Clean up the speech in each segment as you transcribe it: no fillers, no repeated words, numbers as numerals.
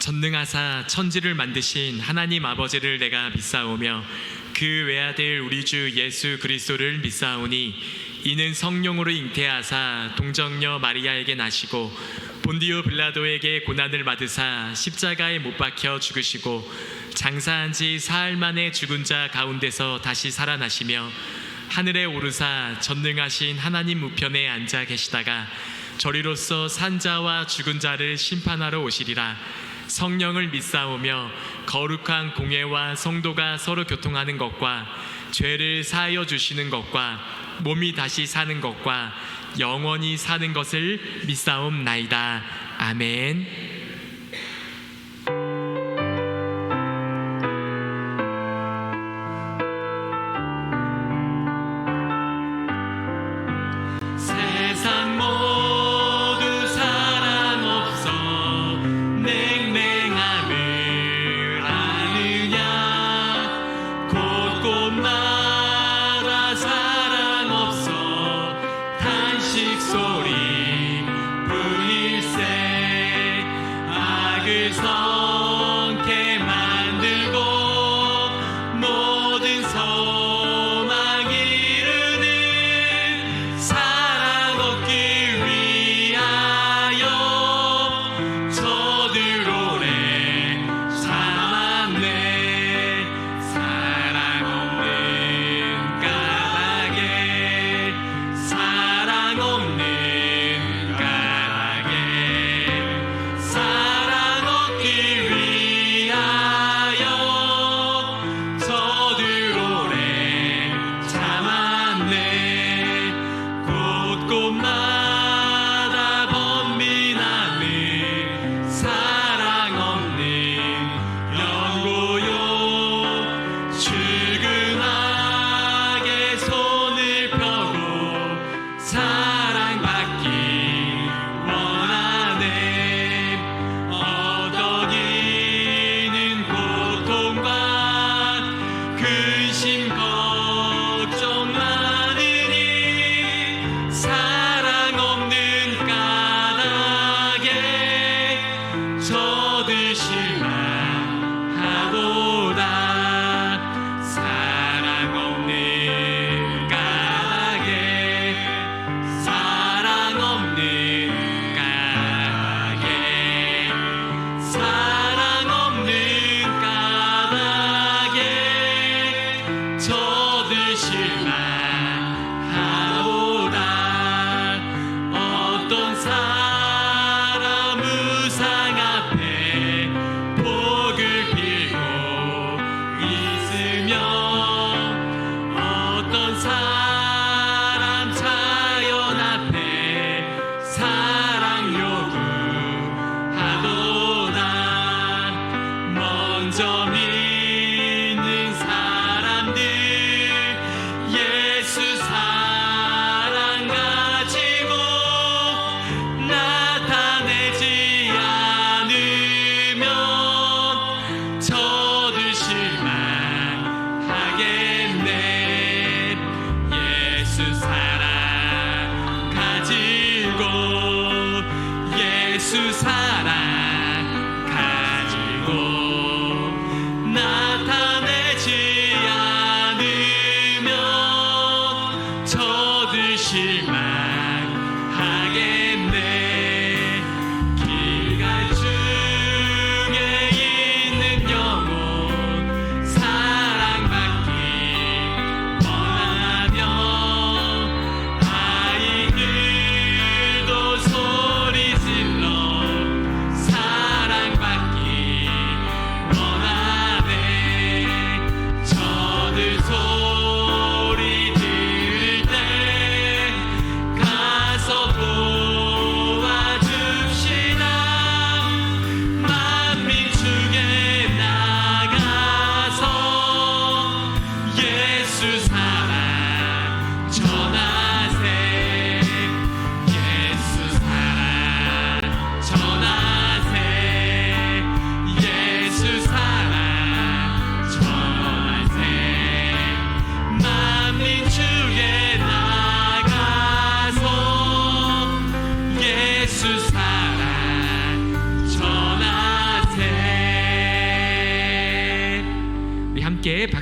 전능하사 천지를 만드신 하나님 아버지를 내가 믿사오며 그 외아들 우리 주 예수 그리스도를 믿사오니 이는 성령으로 잉태하사 동정녀 마리아에게 나시고 본디오 빌라도에게 고난을 받으사 십자가에 못 박혀 죽으시고 장사한 지 사흘 만에 죽은 자 가운데서 다시 살아나시며 하늘에 오르사 전능하신 하나님 우편에 앉아 계시다가 저리로서 산자와 죽은 자를 심판하러 오시리라. 성령을 믿사오며 거룩한 공회와 성도가 서로 교통하는 것과 죄를 사하여 주시는 것과 몸이 다시 사는 것과 영원히 사는 것을 믿사옵나이다. 아멘.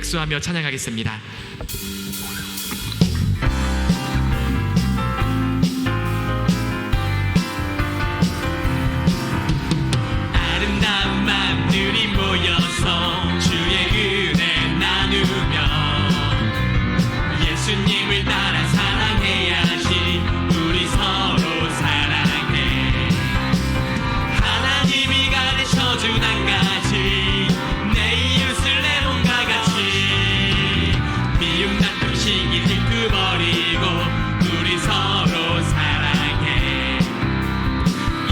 박수하며 찬양하겠습니다. 아름다운 마음들이 모여서 주의 은혜 나누며 예수님을 따라 사랑해야지. 우리 서로 사랑해. 하나님이 가르쳐준 한 가지, 내 이웃을 내 몸과 같이. 미움 다툼 시기 질투 버리고 우리 서로 사랑해.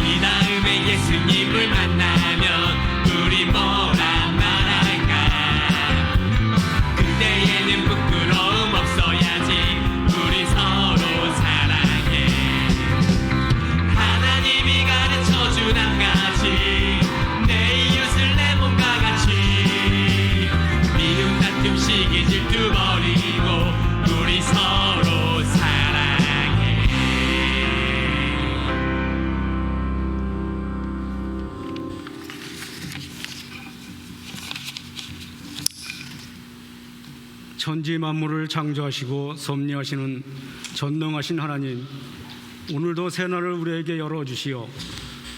이 다음에 예수님을 만나면 우리 뭐라 말할까. 그때에는 부끄러움 없어야지. 우리 서로 사랑해. 하나님이 가르쳐준 한 가지, 내 이웃을 내 몸과 같이. 미움 다툼 시기 질투 버리고 우리 서로 사랑해. 천지 만물을 창조하시고 섭리하시는 전능하신 하나님, 오늘도 새날을 우리에게 열어주시어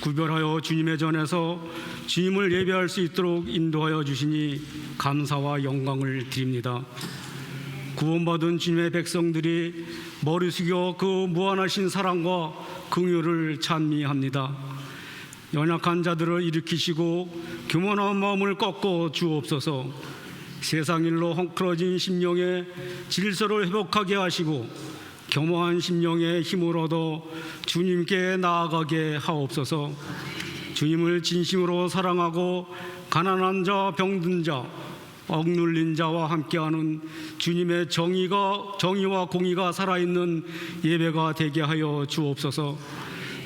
구별하여 주님의 전에서 주님을 예배할 수 있도록 인도하여 주시니 감사와 영광을 드립니다. 구원받은 주님의 백성들이 머리 숙여 그 무한하신 사랑과 긍휼을 찬미합니다. 연약한 자들을 일으키시고 교만한 마음을 꺾어 주옵소서. 세상 일로 헝클어진 심령의 질서를 회복하게 하시고 겸허한 심령의 힘을 얻어 주님께 나아가게 하옵소서. 주님을 진심으로 사랑하고 가난한 자, 병든 자, 억눌린 자와 함께하는 주님의 정의와 공의가 살아있는 예배가 되게 하여 주옵소서.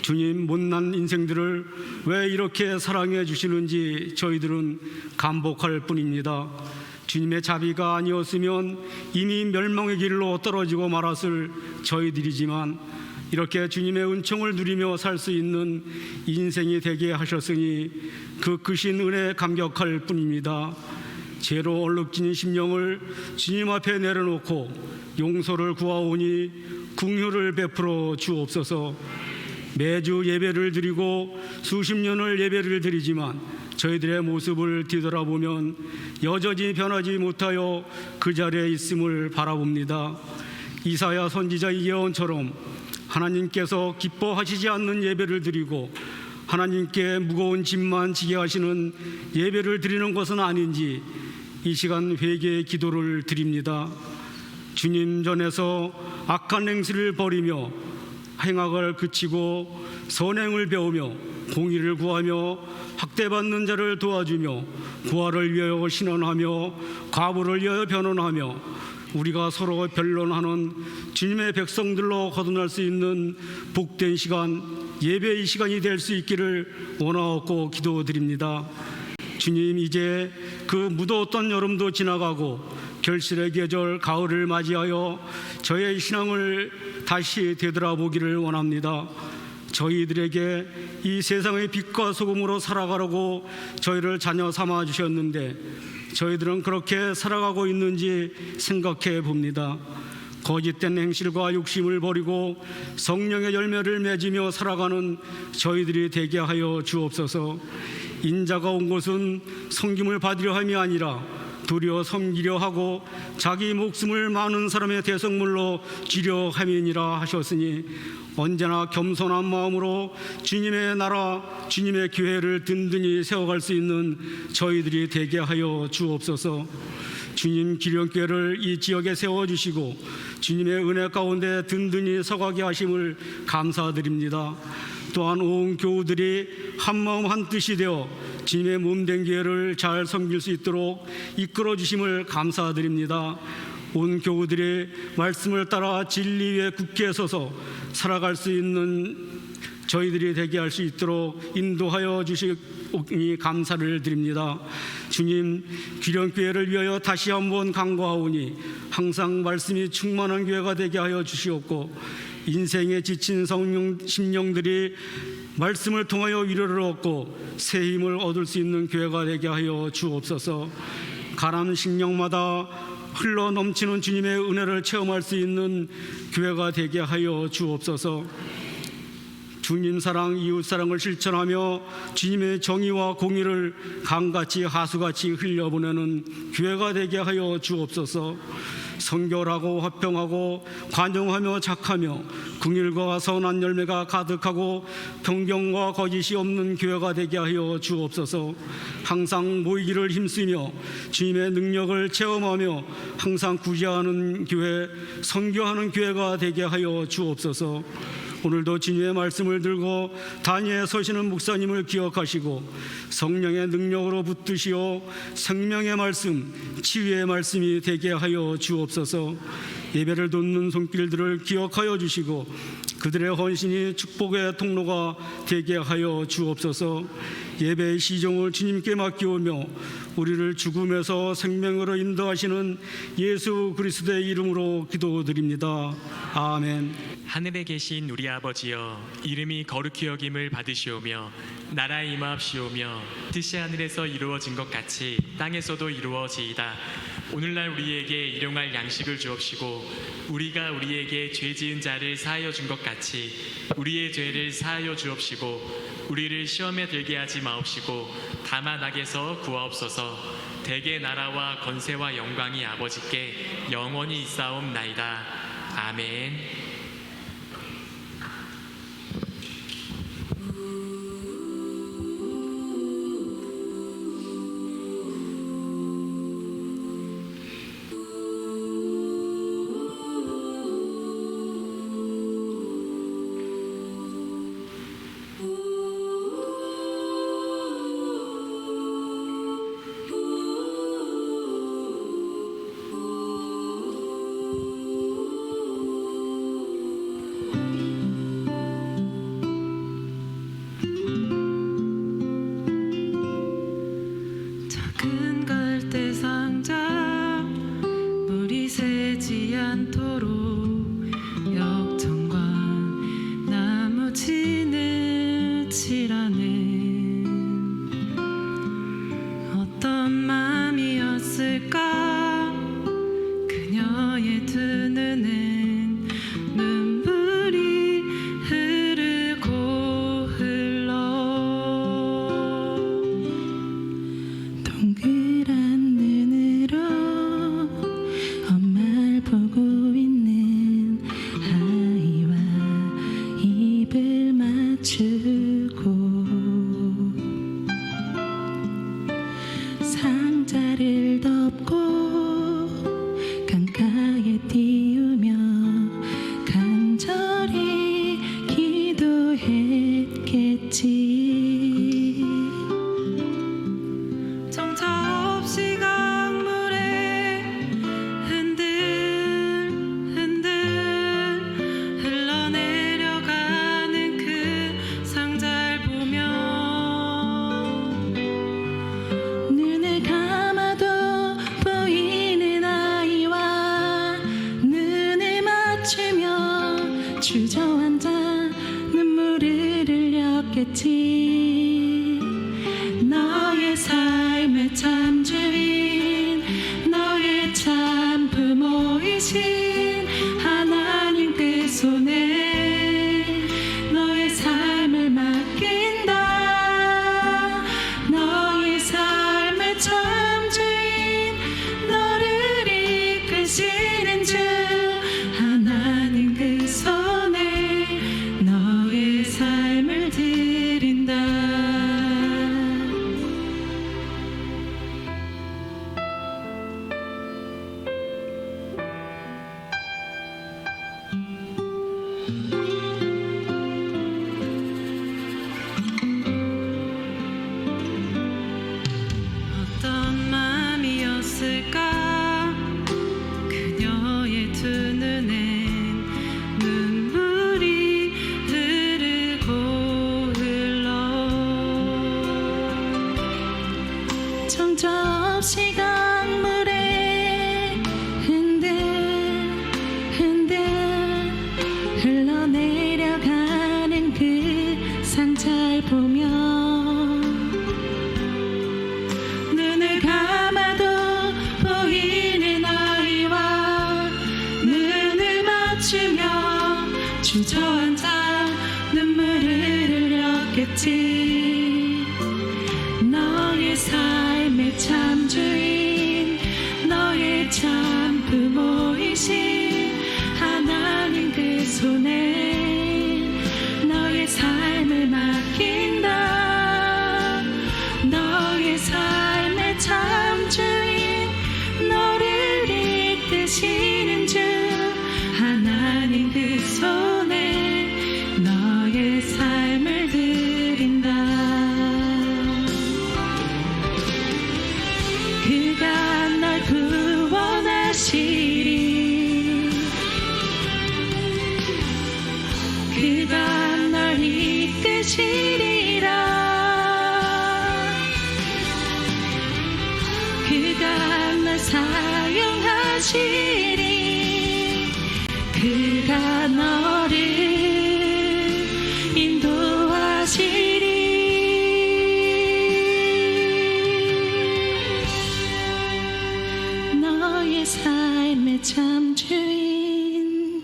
주님, 못난 인생들을 왜 이렇게 사랑해 주시는지 저희들은 감복할 뿐입니다. 주님의 자비가 아니었으면 이미 멸망의 길로 떨어지고 말았을 저희들이지만 이렇게 주님의 은총을 누리며 살 수 있는 인생이 되게 하셨으니 그 크신 은혜에 감격할 뿐입니다. 죄로 얼룩진 심령을 주님 앞에 내려놓고 용서를 구하오니 긍휼을 베풀어 주옵소서. 매주 예배를 드리고 수십 년을 예배를 드리지만 저희들의 모습을 뒤돌아보면 여전히 변하지 못하여 그 자리에 있음을 바라봅니다. 이사야 선지자의 예언처럼 하나님께서 기뻐하시지 않는 예배를 드리고 하나님께 무거운 짐만 지게 하시는 예배를 드리는 것은 아닌지 이 시간 회개의 기도를 드립니다. 주님 전에서 악한 행실을 버리며 행악을 그치고 선행을 배우며 공의를 구하며 학대받는 자를 도와주며 부활을 위하여 신원하며 과부를 위하여 변론하며 우리가 서로 변론하는 주님의 백성들로 거듭날 수 있는 복된 시간, 예배의 시간이 될 수 있기를 원하옵고 기도드립니다. 주님, 이제 그 무더웠던 여름도 지나가고 결실의 계절 가을을 맞이하여 저의 신앙을 다시 되돌아보기를 원합니다. 저희들에게 이 세상의 빛과 소금으로 살아가라고 저희를 자녀 삼아 주셨는데 저희들은 그렇게 살아가고 있는지 생각해 봅니다. 거짓된 행실과 욕심을 버리고 성령의 열매를 맺으며 살아가는 저희들이 되게 하여 주옵소서. 인자가 온 곳은 섬김을 받으려 함이 아니라 도리어 섬기려 하고 자기 목숨을 많은 사람의 대성물로 주려 함이니라 하셨으니 언제나 겸손한 마음으로 주님의 나라, 주님의 교회를 든든히 세워갈 수 있는 저희들이 되게 하여 주옵소서. 주님, 기령교회를 이 지역에 세워주시고 주님의 은혜 가운데 든든히 서가게 하심을 감사드립니다. 또한 온 교우들이 한마음 한뜻이 되어 주님의 몸된 교회를 잘 섬길 수 있도록 이끌어 주심을 감사드립니다. 온 교우들이 말씀을 따라 진리 위에 굳게 서서 살아갈 수 있는 저희들이 되게 할 수 있도록 인도하여 주시니 감사를 드립니다. 주님, 귀령교회를 위하여 다시 한번 간구하오니 항상 말씀이 충만한 교회가 되게 하여 주시옵고 인생에 지친 심령들이 말씀을 통하여 위로를 얻고 새 힘을 얻을 수 있는 교회가 되게 하여 주옵소서. 가난 식량마다 흘러 넘치는 주님의 은혜를 체험할 수 있는 교회가 되게 하여 주옵소서. 주님 사랑, 이웃 사랑을 실천하며 주님의 정의와 공의를 강같이 하수같이 흘려보내는 교회가 되게 하여 주옵소서. 성결하고 화평하고 관용하며 착하며 긍휼과 선한 열매가 가득하고 편견과 거짓이 없는 교회가 되게 하여 주옵소서. 항상 모이기를 힘쓰며 주님의 능력을 체험하며 항상 구제하는 교회, 선교하는 교회가 되게 하여 주옵소서. 오늘도 주님의 말씀을 들고 단위에 서시는 목사님을 기억하시고 성령의 능력으로 붙드시어 생명의 말씀, 치유의 말씀이 되게 하여 주옵소서. 예배를 돕는 손길들을 기억하여 주시고 그들의 헌신이 축복의 통로가 되게 하여 주옵소서. 예배의 시종을 주님께 맡기오며 우리를 죽음에서 생명으로 인도하시는 예수 그리스도의 이름으로 기도드립니다. 아멘. 하늘에 계신 우리 아버지여, 이름이 거룩히 여김을 받으시오며 나라에 임하옵시오며 뜻이 하늘에서 이루어진 것 같이 땅에서도 이루어지이다. 오늘날 우리에게 일용할 양식을 주옵시고 우리가 우리에게 죄 지은 자를 사하여 준 것 같이 우리의 죄를 사하여 주옵시고 우리를 시험에 들게 하지 마옵시고 다만 악에서 구하옵소서. 대개 나라와 권세와 영광이 아버지께 영원히 있사옵나이다. 아멘. 너의 삶의 참 주인, 너의 참 부모이신 하나님 그 손에 너의 삶을 맡긴다. 너의 삶의 참 주인, 너를 이끄시는 주 하나님 그 손에 너의 삶을 드린다. 어떤 마음이었을까 그녀의 두 눈엔 눈물이 흐르고 흘러 정처없이 강물에 흔들 흔들 흘러내 맞추며 주저앉아 눈물을 흘렸겠지. 너의 삶의 참 주인, 너의 참 부모이신 하나님 그 손에 너의 삶을 맡긴다. 너의 삶의 참 주인, 너를 이끄시는 주 하나님 그 손에 너의 삶을 드린다. 그가 널 구원하시리. 그가 널 이끄시리라. 그가 널 사용하시리. 그가 너를 인도하시리. 너의 삶의 참 주인,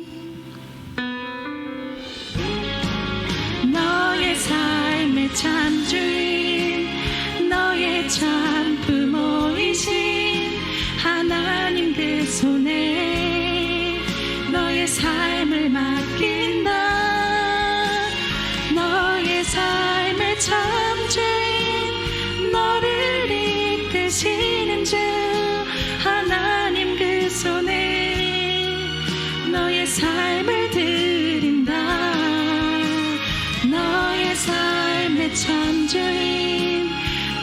너의 삶의 참 주인, 너의 참 부모이신 하나님 그 손에 너의 삶을 맡긴다. 너의 삶의 참 주인, 너를 이끄시는 주 하나님 그 손에 너의 삶을 드린다. 너의 삶의 참 주인,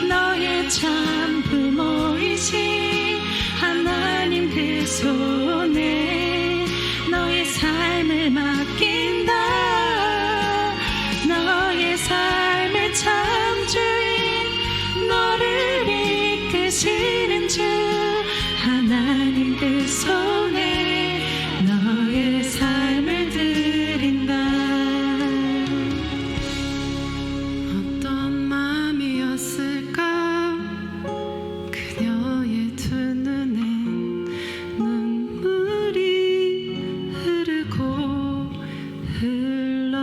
너의 참 부모이신 하나님 그 손에 너의 삶을 맡긴다. 너의 삶의 참 주인, 너를 이끄시는 주 하나님 그 손에 너의 삶을 드린다. 어떤 마음이었을까 그녀의 두 눈엔 눈물이 흐르고 흘러.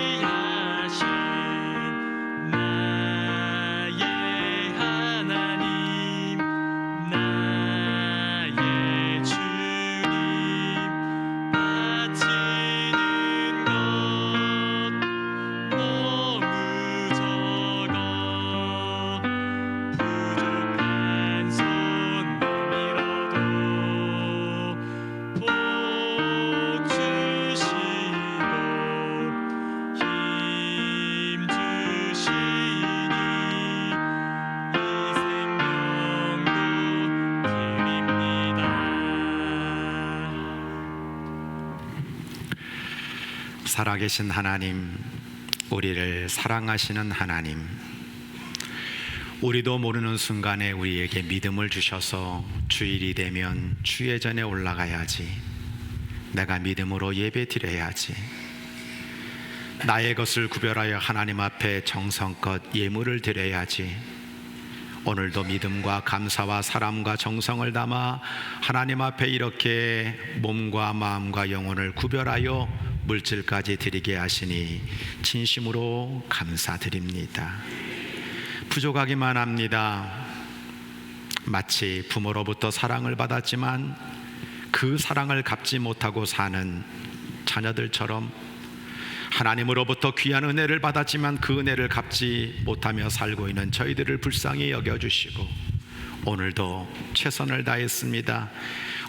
자비하신 나의 하나님, 나의 주님, 바치는 것 너무 적어 부족한 손 내밀어도 복 주시고 힘 주시니 이 생명도 드립니다. 살아계신 하나님, 우리를 사랑하시는 하나님, 우리도 모르는 순간에 우리에게 믿음을 주셔서 주일이 되면 주예전에 올라가야지, 내가 믿음으로 예배 드려야지, 나의 것을 구별하여 하나님 앞에 정성껏 예물을 드려야지, 오늘도 믿음과 감사와 사랑과 정성을 담아 하나님 앞에 이렇게 몸과 마음과 영혼을 구별하여 물질까지 드리게 하시니 진심으로 감사드립니다. 부족하기만 합니다. 마치 부모로부터 사랑을 받았지만 그 사랑을 갚지 못하고 사는 자녀들처럼 하나님으로부터 귀한 은혜를 받았지만 그 은혜를 갚지 못하며 살고 있는 저희들을 불쌍히 여겨주시고, 오늘도 최선을 다했습니다.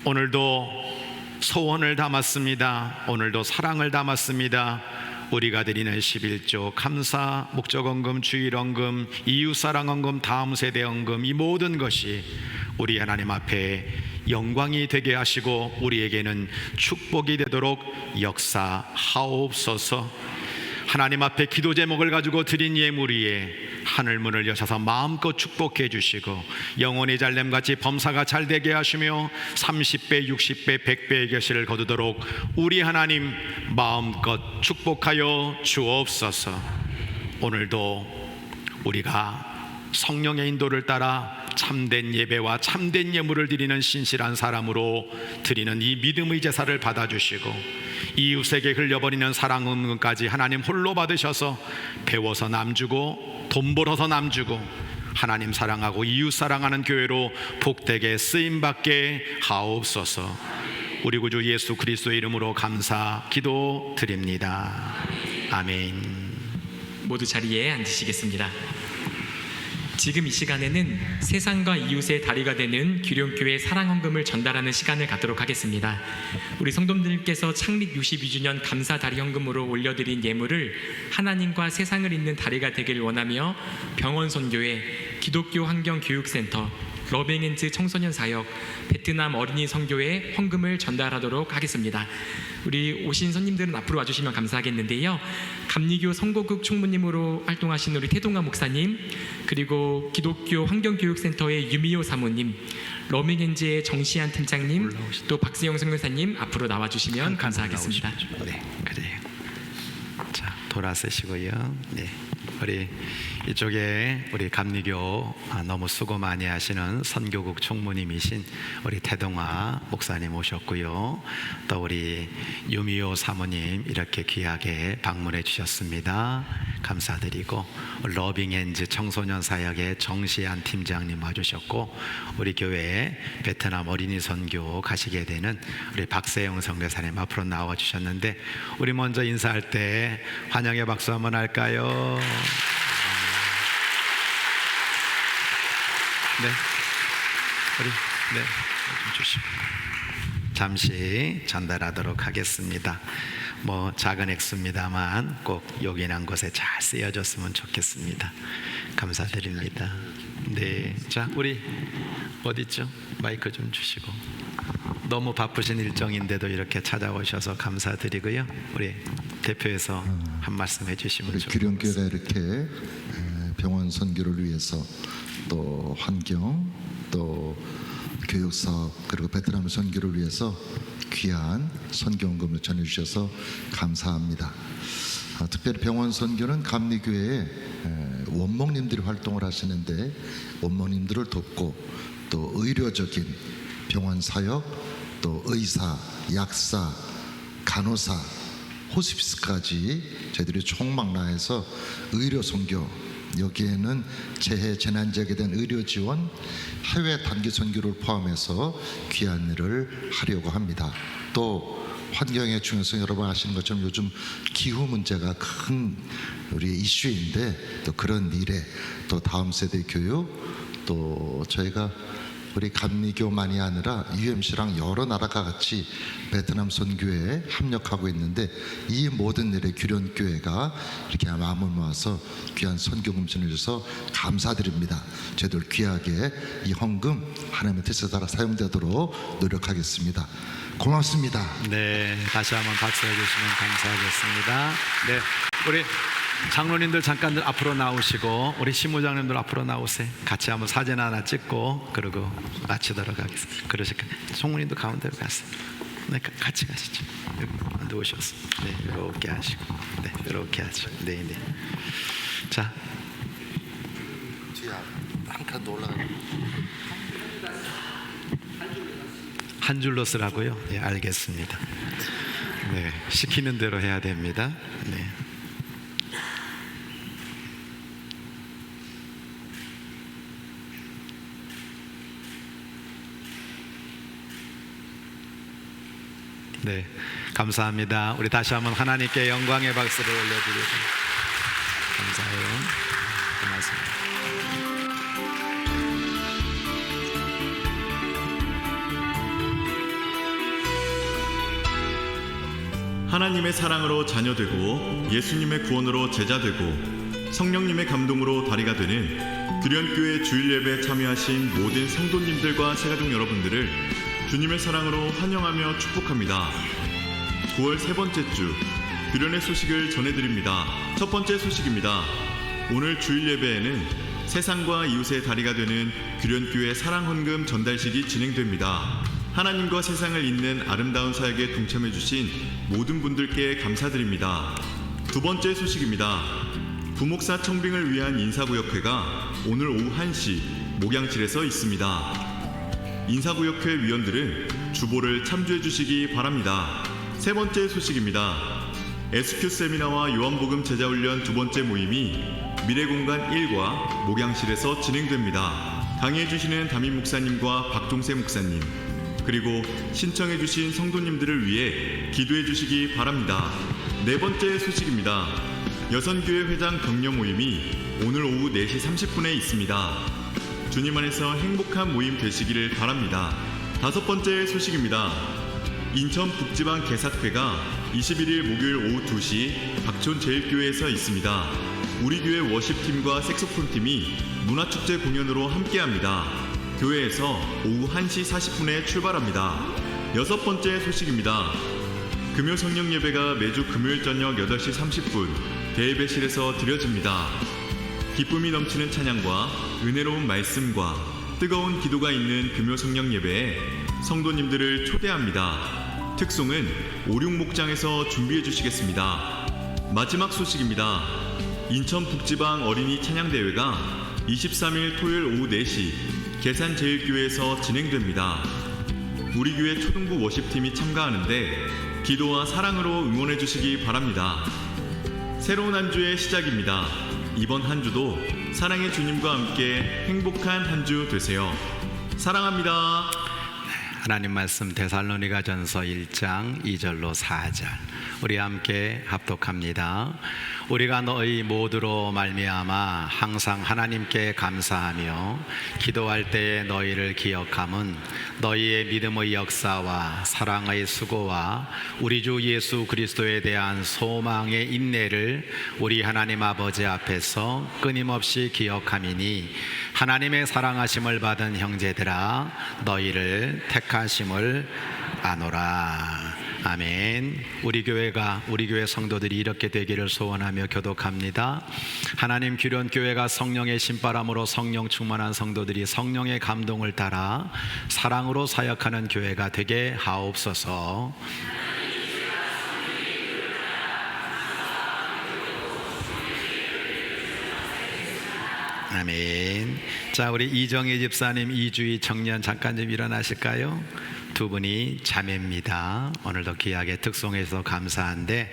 오늘도 소원을 담았습니다. 오늘도 사랑을 담았습니다. 우리가 드리는 11조 감사, 목적헌금, 주일헌금, 이웃사랑헌금, 다음 세대 헌금, 이 모든 것이 우리 하나님 앞에 영광이 되게 하시고 우리에게는 축복이 되도록 역사하옵소서. 하나님 앞에 기도 제목을 가지고 드린 예물 위에 하늘문을 여셔서 마음껏 축복해 주시고 영혼이 잘됨같이 범사가 잘되게 하시며 30배 60배 100배의 결실을 거두도록 우리 하나님 마음껏 축복하여 주옵소서. 오늘도 우리가 성령의 인도를 따라 참된 예배와 참된 예물을 드리는 신실한 사람으로 드리는 이 믿음의 제사를 받아주시고 이웃에게 흘려버리는 사랑 은근까지 하나님 홀로 받으셔서 배워서 남주고 돈 벌어서 남주고 하나님 사랑하고 이웃 사랑하는 교회로 복되게 쓰임받게 하옵소서. 우리 구주 예수 그리스도의 이름으로 감사 기도 드립니다. 아멘. 모두 자리에 앉으시겠습니다. 지금 이 시간에는 세상과 이웃의 다리가 되는 규련교회 사랑헌금을 전달하는 시간을 갖도록 하겠습니다. 우리 성도님들께서 창립 62주년 감사 다리 헌금으로 올려드린 예물을 하나님과 세상을 잇는 다리가 되길 원하며 병원선교회, 기독교 환경교육센터, 러빙엔즈 청소년 사역, 베트남 어린이 선교회 헌금을 전달하도록 하겠습니다. 우리 오신 손님들은 앞으로 와주시면 감사하겠는데요. 감리교 선고국 총무님으로 활동하신 우리 태동아 목사님, 그리고 기독교 환경교육센터의 유미호 사모님, 러빙엔즈의 정시한 팀장님, 또 박세영 선교사님 앞으로 나와주시면 감사하겠습니다. 네, 그래요. 자, 돌아서시고요. 네. 우리 이쪽에 우리 감리교 너무 수고 많이 하시는 선교국 총무님이신 우리 태동아 목사님 오셨고요. 또 우리 유미호 사모님 이렇게 귀하게 방문해 주셨습니다. 감사드리고 러빙엔즈 청소년 사역의 정시한 팀장님 와주셨고 우리 교회 베트남 어린이 선교 가시게 되는 우리 박세영 선교사님 앞으로 나와 주셨는데 우리 먼저 인사할 때 환영의 박수 한번 할까요? 네, 우리 좀 주시고 잠시 전달하도록 하겠습니다. 뭐 작은 액수입니다만 꼭 요긴한 곳에 잘 쓰여졌으면 좋겠습니다. 감사드립니다. 네, 자 우리 어디 있죠? 마이크 좀 주시고. 너무 바쁘신 일정인데도 이렇게 찾아오셔서 감사드리고요. 우리 대표에서 한 말씀 해주시면 좋겠습니다. 규련교회가 이렇게 병원 선교를 위해서 또 환경 또 교육사업 그리고 베트남 선교를 위해서 귀한 선교헌금을 전해주셔서 감사합니다. 특별히 병원 선교는 감리교회에 원목님들이 활동을 하시는데 원목님들을 돕고 또 의료적인 병원 사역 또 의사, 약사, 간호사, 호스피스까지 저희들이 총망라해서 의료 선교 여기에는 재해 재난 지역에 대한 의료 지원, 해외 단기 선교를 포함해서 귀한 일을 하려고 합니다. 또 환경의 중요성 여러분 아시는 것처럼 요즘 기후 문제가 큰 우리 이슈인데 또 그런 일에 또 다음 세대 교육 또 저희가 우리 감리교만이 아니라 UMC랑 여러 나라가 같이 베트남 선교회에 협력하고 있는데 이 모든 일에 규련교회가 이렇게 마음을 모아서 귀한 선교금 전해주셔서 감사드립니다. 저희들 귀하게 이 헌금 하나님의 뜻에 따라 사용되도록 노력하겠습니다. 고맙습니다. 네, 다시 한번 박수해 주시면 감사하겠습니다. 네, 우리 장로님들 잠깐 앞으로 나오시고 우리 시무장님들 앞으로 나오세요. 같이 한번 사진 하나 찍고 그러고 마치도록 하겠습니다. 그러실까요? 총무님도 가운데로 가세요. 네, 같이 가시죠. 여기 누우셔서 네, 이렇게 하시고 네, 이렇게 하죠. 네, 네. 자, 뒤에 한 칸 더 올라가. 한 줄로 쓰라고요? 네, 알겠습니다. 네, 시키는 대로 해야 됩니다. 네. 네, 감사합니다. 우리 다시 한번 하나님께 영광의 박수를 올려드리고 감사해요. 고맙습니다. 하나님의 사랑으로 자녀되고 예수님의 구원으로 제자되고 성령님의 감동으로 다리가 되는 규련교회 주일예배에 참여하신 모든 성도님들과 새가족 여러분들을 주님의 사랑으로 환영하며 축복합니다. 9월 세 번째 주 규련의 소식을 전해드립니다. 첫 번째 소식입니다. 오늘 주일 예배에는 세상과 이웃의 다리가 되는 규련교회 사랑 헌금 전달식이 진행됩니다. 하나님과 세상을 잇는 아름다운 사역에 동참해 주신 모든 분들께 감사드립니다. 두 번째 소식입니다. 부목사 청빙을 위한 인사구역회가 오늘 오후 1시 목양실에서 있습니다. 인사구역회 위원들은 주보를 참조해 주시기 바랍니다. 세 번째 소식입니다. SQ 세미나와 요한복음 제자훈련 두 번째 모임이 미래공간 1과 목양실에서 진행됩니다. 강의해 주시는 담임 목사님과 박종세 목사님, 그리고 신청해 주신 성도님들을 위해 기도해 주시기 바랍니다. 네 번째 소식입니다. 여선교회 회장 격려 모임이 오늘 오후 4시 30분에 있습니다. 주님 안에서 행복한 모임 되시기를 바랍니다. 다섯 번째 소식입니다. 인천 북지방 개사회가 21일 목요일 오후 2시 박촌 제일교회에서 있습니다. 우리 교회 워십팀과 색소폰팀이 문화축제 공연으로 함께합니다. 교회에서 오후 1시 40분에 출발합니다. 여섯 번째 소식입니다. 금요 성령 예배가 매주 금요일 저녁 8시 30분 대예배실에서 드려집니다. 기쁨이 넘치는 찬양과 은혜로운 말씀과 뜨거운 기도가 있는 금요 성령 예배에 성도님들을 초대합니다. 특송은 56목장에서 준비해 주시겠습니다. 마지막 소식입니다. 인천 북지방 어린이 찬양대회가 23일 토요일 오후 4시 계산제일교회에서 진행됩니다. 우리 교회 초등부 워십팀이 참가하는데 기도와 사랑으로 응원해 주시기 바랍니다. 새로운 한 주의 시작입니다. 이번 한 주도 사랑의 주님과 함께 행복한 한 주 되세요. 사랑합니다. 하나님 말씀 데살로니가전서 1장 2절로 4절 우리 함께 합독합니다. 우리가 너희 모두로 말미암아 항상 하나님께 감사하며 기도할 때에 너희를 기억함은 너희의 믿음의 역사와 사랑의 수고와 우리 주 예수 그리스도에 대한 소망의 인내를 우리 하나님 아버지 앞에서 끊임없이 기억함이니 하나님의 사랑하심을 받은 형제들아 너희를 택하심을 아노라. 아멘. 우리 교회 성도들이 이렇게 되기를 소원하며 교독합니다. 하나님 규련교회가 성령의 신바람으로 성령 충만한 성도들이 성령의 감동을 따라 사랑으로 사역하는 교회가 되게 하옵소서. 아멘. 자, 우리 이정희 집사님, 이주희 청년 잠깐 좀 일어나실까요? 두 분이 자매입니다. 오늘도 귀하게 특송해서 감사한데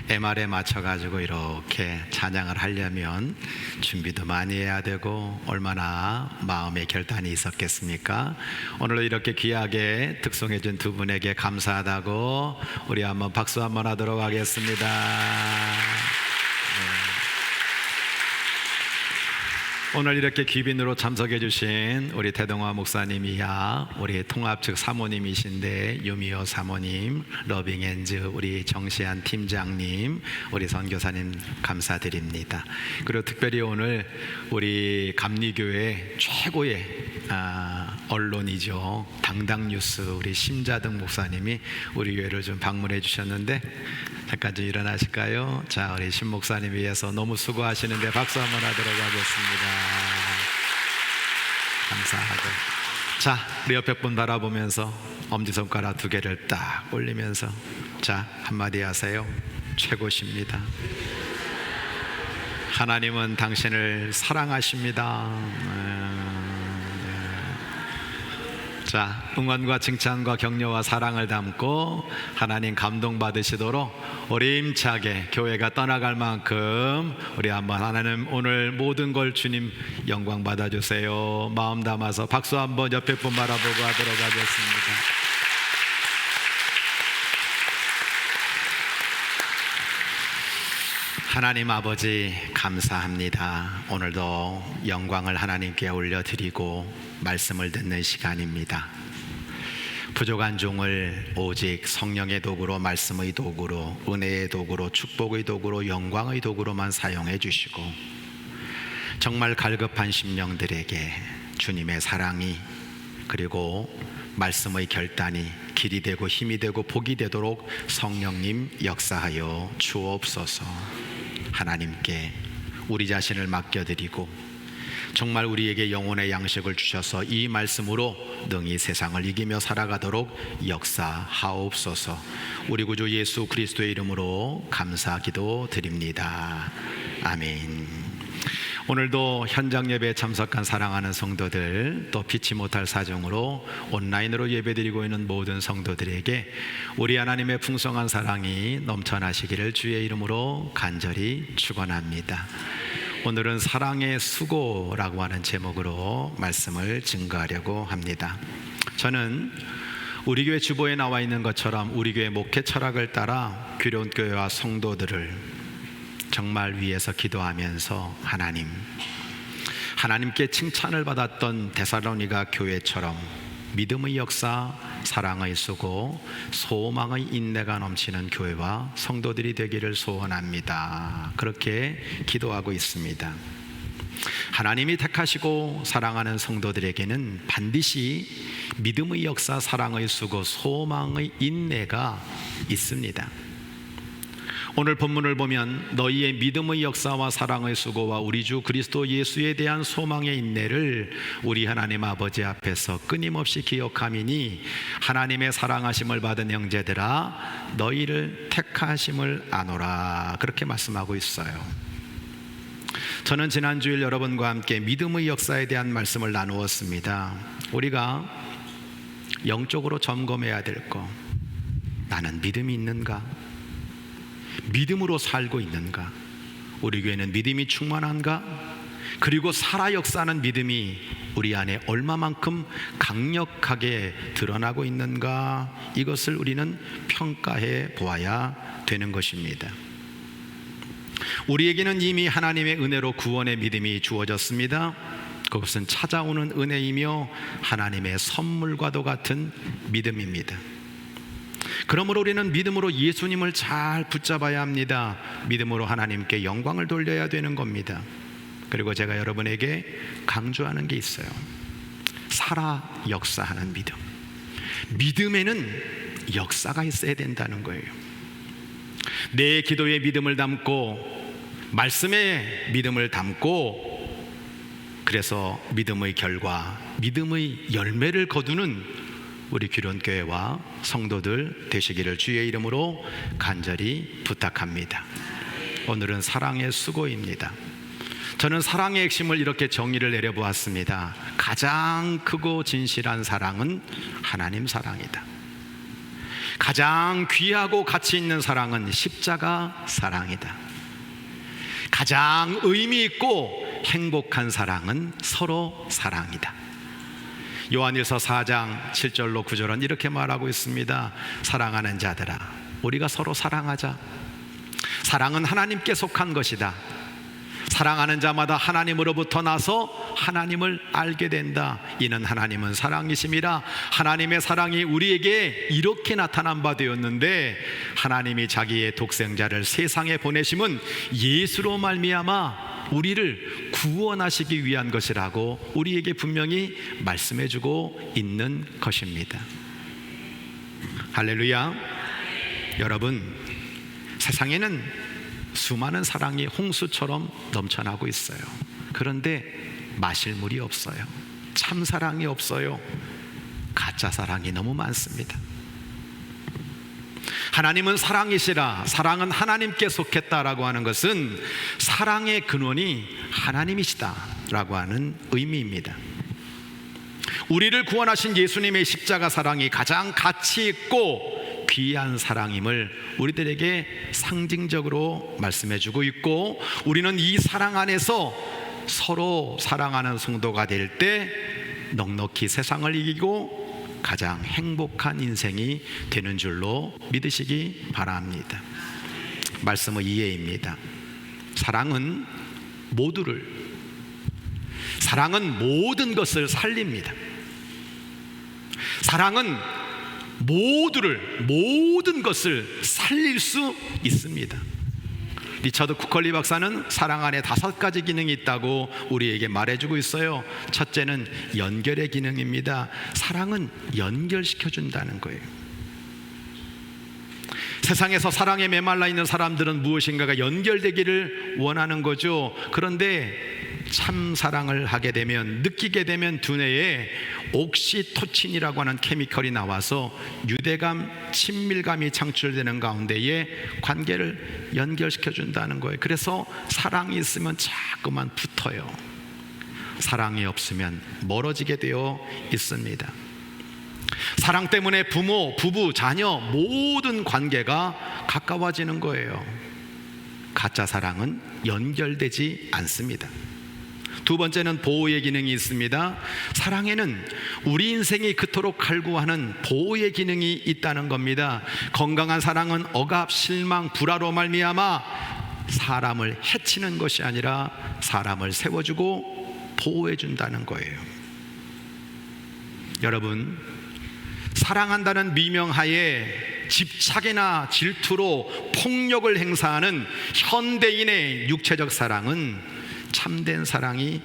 MR에 맞춰가지고 이렇게 찬양을 하려면 준비도 많이 해야 되고 얼마나 마음의 결단이 있었겠습니까? 오늘도 이렇게 귀하게 특송해준 두 분에게 감사하다고 우리 한번 박수 한번 하도록 하겠습니다. 오늘 이렇게 귀빈으로 참석해 주신 우리 태동화 목사님이야 우리 통합 측 사모님이신데 유미호 사모님, 러빙엔즈 우리 정시한 팀장님, 우리 선교사님 감사드립니다. 그리고 특별히 오늘 우리 감리교회 최고의 언론이죠, 당당뉴스 우리 심자등 목사님이 우리 교회를 좀 방문해 주셨는데 잠깐 좀 일어나실까요? 자, 우리 심 목사님 위해서 너무 수고하시는데 박수 한번 하도록 하겠습니다. 감사하고. 자, 우리 옆에 분 바라보면서 엄지손가락 두 개를 딱 올리면서 자, 한마디 하세요. 최고십니다. 하나님은 당신을 사랑하십니다. 자, 응원과 칭찬과 격려와 사랑을 담고 하나님 감동받으시도록 우리 힘차게 교회가 떠나갈 만큼 우리 한번 하나님 오늘 모든 걸 주님 영광 받아주세요. 마음 담아서 박수 한번 옆에 분 바라보고 하도록 하겠습니다. 하나님 아버지 감사합니다. 오늘도 영광을 하나님께 올려드리고 말씀을 듣는 시간입니다. 부족한 종을 오직 성령의 도구로, 말씀의 도구로, 은혜의 도구로, 축복의 도구로, 영광의 도구로만 사용해 주시고 정말 갈급한 심령들에게 주님의 사랑이 그리고 말씀의 결단이 길이 되고 힘이 되고 복이 되도록 성령님 역사하여 주옵소서. 하나님께 우리 자신을 맡겨드리고 정말 우리에게 영혼의 양식을 주셔서 이 말씀으로 능히 세상을 이기며 살아가도록 역사하옵소서. 우리 구주 예수 그리스도의 이름으로 감사 기도드립니다. 아멘. 오늘도 현장 예배에 참석한 사랑하는 성도들, 또 피치 못할 사정으로 온라인으로 예배드리고 있는 모든 성도들에게 우리 하나님의 풍성한 사랑이 넘쳐나시기를 주의 이름으로 간절히 축원합니다. 오늘은 사랑의 수고라고 하는 제목으로 말씀을 증거하려고 합니다. 저는 우리 교회 주보에 나와 있는 것처럼 우리 교회 목회 철학을 따라 규련교회와 성도들을 정말 위해서 기도하면서 하나님께 칭찬을 받았던 데살로니가 교회처럼 믿음의 역사, 사랑의 수고, 소망의 인내가 넘치는 교회와 성도들이 되기를 소원합니다. 그렇게 기도하고 있습니다. 하나님이 택하시고 사랑하는 성도들에게는 반드시 믿음의 역사, 사랑의 수고, 소망의 인내가 있습니다. 오늘 본문을 보면 너희의 믿음의 역사와 사랑의 수고와 우리 주 그리스도 예수에 대한 소망의 인내를 우리 하나님 아버지 앞에서 끊임없이 기억함이니 하나님의 사랑하심을 받은 형제들아 너희를 택하심을 아노라, 그렇게 말씀하고 있어요. 저는 지난 주일 여러분과 함께 믿음의 역사에 대한 말씀을 나누었습니다. 우리가 영적으로 점검해야 될 것, 나는 믿음이 있는가? 믿음으로 살고 있는가? 우리 교회는 믿음이 충만한가? 그리고 살아 역사하는 믿음이 우리 안에 얼마만큼 강력하게 드러나고 있는가? 이것을 우리는 평가해 보아야 되는 것입니다. 우리에게는 이미 하나님의 은혜로 구원의 믿음이 주어졌습니다. 그것은 찾아오는 은혜이며 하나님의 선물과도 같은 믿음입니다. 그러므로 우리는 믿음으로 예수님을 잘 붙잡아야 합니다. 믿음으로 하나님께 영광을 돌려야 되는 겁니다. 그리고 제가 여러분에게 강조하는 게 있어요. 살아 역사하는 믿음. 믿음에는 역사가 있어야 된다는 거예요. 내 기도에 믿음을 담고 말씀에 믿음을 담고 그래서 믿음의 결과, 믿음의 열매를 거두는 우리 규련교회와 성도들 되시기를 주의 이름으로 간절히 부탁합니다. 오늘은 사랑의 수고입니다. 저는 사랑의 핵심을 이렇게 정의를 내려보았습니다. 가장 크고 진실한 사랑은 하나님 사랑이다. 가장 귀하고 가치 있는 사랑은 십자가 사랑이다. 가장 의미 있고 행복한 사랑은 서로 사랑이다. 요한일서 4장 7절로 9절은 이렇게 말하고 있습니다. 사랑하는 자들아, 우리가 서로 사랑하자. 사랑은 하나님께 속한 것이다. 사랑하는 자마다 하나님으로부터 나서 하나님을 알게 된다. 이는 하나님은 사랑이심이라. 하나님의 사랑이 우리에게 이렇게 나타난 바 되었는데 하나님이 자기의 독생자를 세상에 보내심은 예수로 말미암아 우리를 구원하시기 위한 것이라고 우리에게 분명히 말씀해주고 있는 것입니다. 할렐루야. 여러분, 세상에는 수많은 사랑이 홍수처럼 넘쳐나고 있어요. 그런데 마실 물이 없어요. 참 사랑이 없어요. 가짜 사랑이 너무 많습니다. 하나님은 사랑이시라. 사랑은 하나님께 속했다라고 하는 것은 사랑의 근원이 하나님이시다라고 하는 의미입니다. 우리를 구원하신 예수님의 십자가 사랑이 가장 가치 있고 귀한 사랑임을 우리들에게 상징적으로 말씀해주고 있고, 우리는 이 사랑 안에서 서로 사랑하는 성도가 될 때 넉넉히 세상을 이기고 가장 행복한 인생이 되는 줄로 믿으시기 바랍니다. 말씀의 이해입니다. 사랑은 모든 것을 살립니다. 사랑은 모든 것을 살릴 수 있습니다. 리처드 쿠컬리 박사는 사랑 안에 5가지 기능이 있다고 우리에게 말해주고 있어요. 첫째는 연결의 기능입니다. 사랑은 연결시켜준다는 거예요. 세상에서 사랑에 메말라 있는 사람들은 무엇인가가 연결되기를 원하는 거죠. 그런데 참 사랑을 하게 되면, 느끼게 되면 두뇌에 옥시토친이라고 하는 케미컬이 나와서 유대감, 친밀감이 창출되는 가운데에 관계를 연결시켜 준다는 거예요. 그래서 사랑이 있으면 자꾸만 붙어요. 사랑이 없으면 멀어지게 되어 있습니다. 사랑 때문에 부모, 부부, 자녀 모든 관계가 가까워지는 거예요. 가짜 사랑은 연결되지 않습니다. 두 번째는 보호의 기능이 있습니다. 사랑에는 우리 인생이 그토록 갈구하는 보호의 기능이 있다는 겁니다. 건강한 사랑은 억압, 실망, 불화로 말미암아 사람을 해치는 것이 아니라 사람을 세워주고 보호해준다는 거예요. 여러분, 사랑한다는 미명하에 집착이나 질투로 폭력을 행사하는 현대인의 육체적 사랑은 참된 사랑이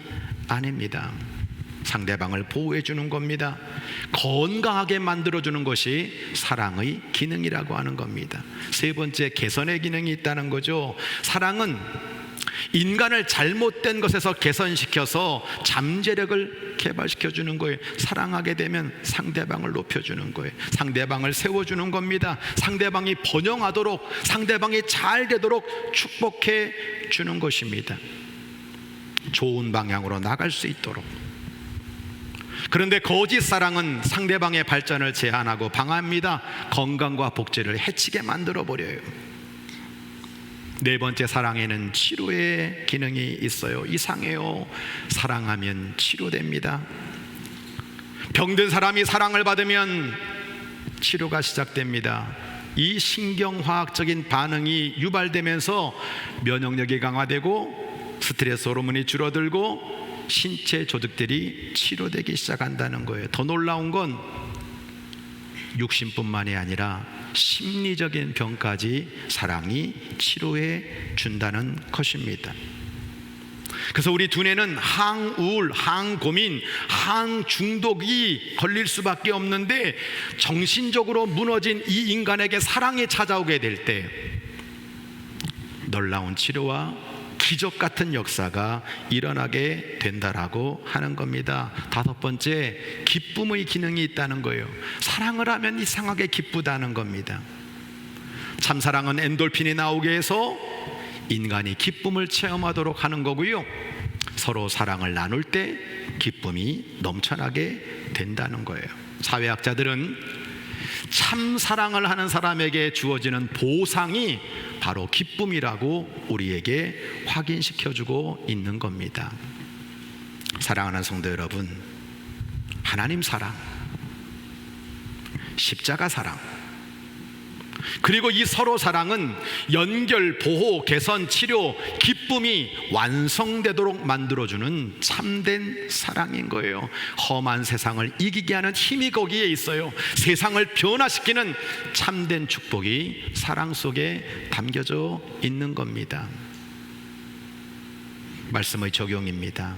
아닙니다. 상대방을 보호해 주는 겁니다. 건강하게 만들어 주는 것이 사랑의 기능이라고 하는 겁니다. 세 번째, 개선의 기능이 있다는 거죠. 사랑은 인간을 잘못된 것에서 개선시켜서 잠재력을 개발시켜 주는 거예요. 사랑하게 되면 상대방을 높여주는 거예요. 상대방을 세워주는 겁니다. 상대방이 번영하도록, 상대방이 잘 되도록 축복해 주는 것입니다. 좋은 방향으로 나갈 수 있도록. 그런데 거짓 사랑은 상대방의 발전을 제한하고 방해합니다. 건강과 복지를 해치게 만들어 버려요. 네 번째, 사랑에는 치료의 기능이 있어요. 이상해요. 사랑하면 치료됩니다. 병든 사람이 사랑을 받으면 치료가 시작됩니다. 이 신경화학적인 반응이 유발되면서 면역력이 강화되고 스트레스 호르몬이 줄어들고 신체 조직들이 치료되기 시작한다는 거예요. 더 놀라운 건 육신뿐만이 아니라 심리적인 병까지 사랑이 치료해 준다는 것입니다. 그래서 우리 두뇌는 항우울, 항고민, 항중독이 걸릴 수밖에 없는데, 정신적으로 무너진 이 인간에게 사랑이 찾아오게 될 때 놀라운 치료와 기적 같은 역사가 일어나게 된다라고 하는 겁니다. 다섯 번째, 기쁨의 기능이 있다는 거예요. 사랑을 하면 이상하게 기쁘다는 겁니다. 참사랑은 엔돌핀이 나오게 해서 인간이 기쁨을 체험하도록 하는 거고요. 서로 사랑을 나눌 때 기쁨이 넘쳐나게 된다는 거예요. 사회학자들은 참 사랑을 하는 사람에게 주어지는 보상이 바로 기쁨이라고 우리에게 확인시켜주고 있는 겁니다. 사랑하는 성도 여러분, 하나님 사랑, 십자가 사랑, 그리고 이 서로 사랑은 연결, 보호, 개선, 치료, 기쁨이 완성되도록 만들어주는 참된 사랑인 거예요. 험한 세상을 이기게 하는 힘이 거기에 있어요. 세상을 변화시키는 참된 축복이 사랑 속에 담겨져 있는 겁니다. 말씀의 적용입니다.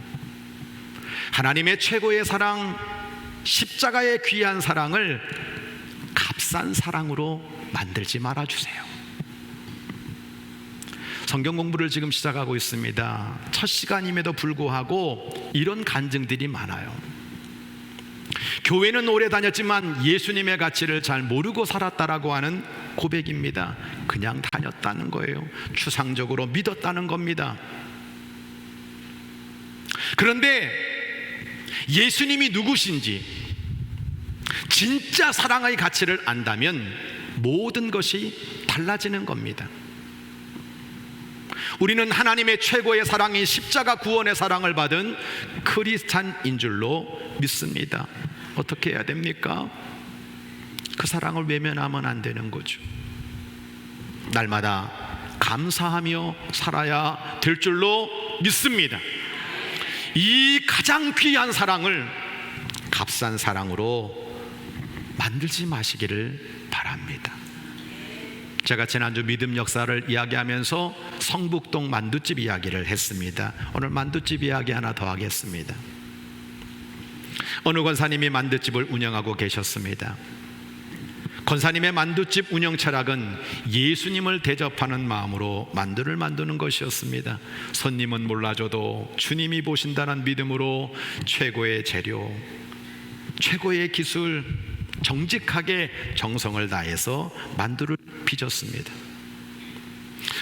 하나님의 최고의 사랑, 십자가의 귀한 사랑을 값싼 사랑으로 만들지 말아주세요. 성경 공부를 지금 시작하고 있습니다. 첫 시간임에도 불구하고 이런 간증들이 많아요. 교회는 오래 다녔지만 예수님의 가치를 잘 모르고 살았다라고 하는 고백입니다. 그냥 다녔다는 거예요. 추상적으로 믿었다는 겁니다. 그런데 예수님이 누구신지, 진짜 사랑의 가치를 안다면 모든 것이 달라지는 겁니다. 우리는 하나님의 최고의 사랑인 십자가 구원의 사랑을 받은 크리스찬인 줄로 믿습니다. 어떻게 해야 됩니까? 그 사랑을 외면하면 안 되는 거죠. 날마다 감사하며 살아야 될 줄로 믿습니다. 이 가장 귀한 사랑을 값싼 사랑으로 만들지 마시기를 바랍니다. 제가 지난주 믿음 역사를 이야기하면서 성북동 만두집 이야기를 했습니다. 오늘 만두집 이야기 하나 더 하겠습니다. 어느 권사님이 만두집을 운영하고 계셨습니다. 권사님의 만두집 운영 철학은 예수님을 대접하는 마음으로 만두를 만드는 것이었습니다. 손님은 몰라줘도 주님이 보신다는 믿음으로 최고의 재료, 최고의 기술, 정직하게 정성을 다해서 만두를 빚었습니다.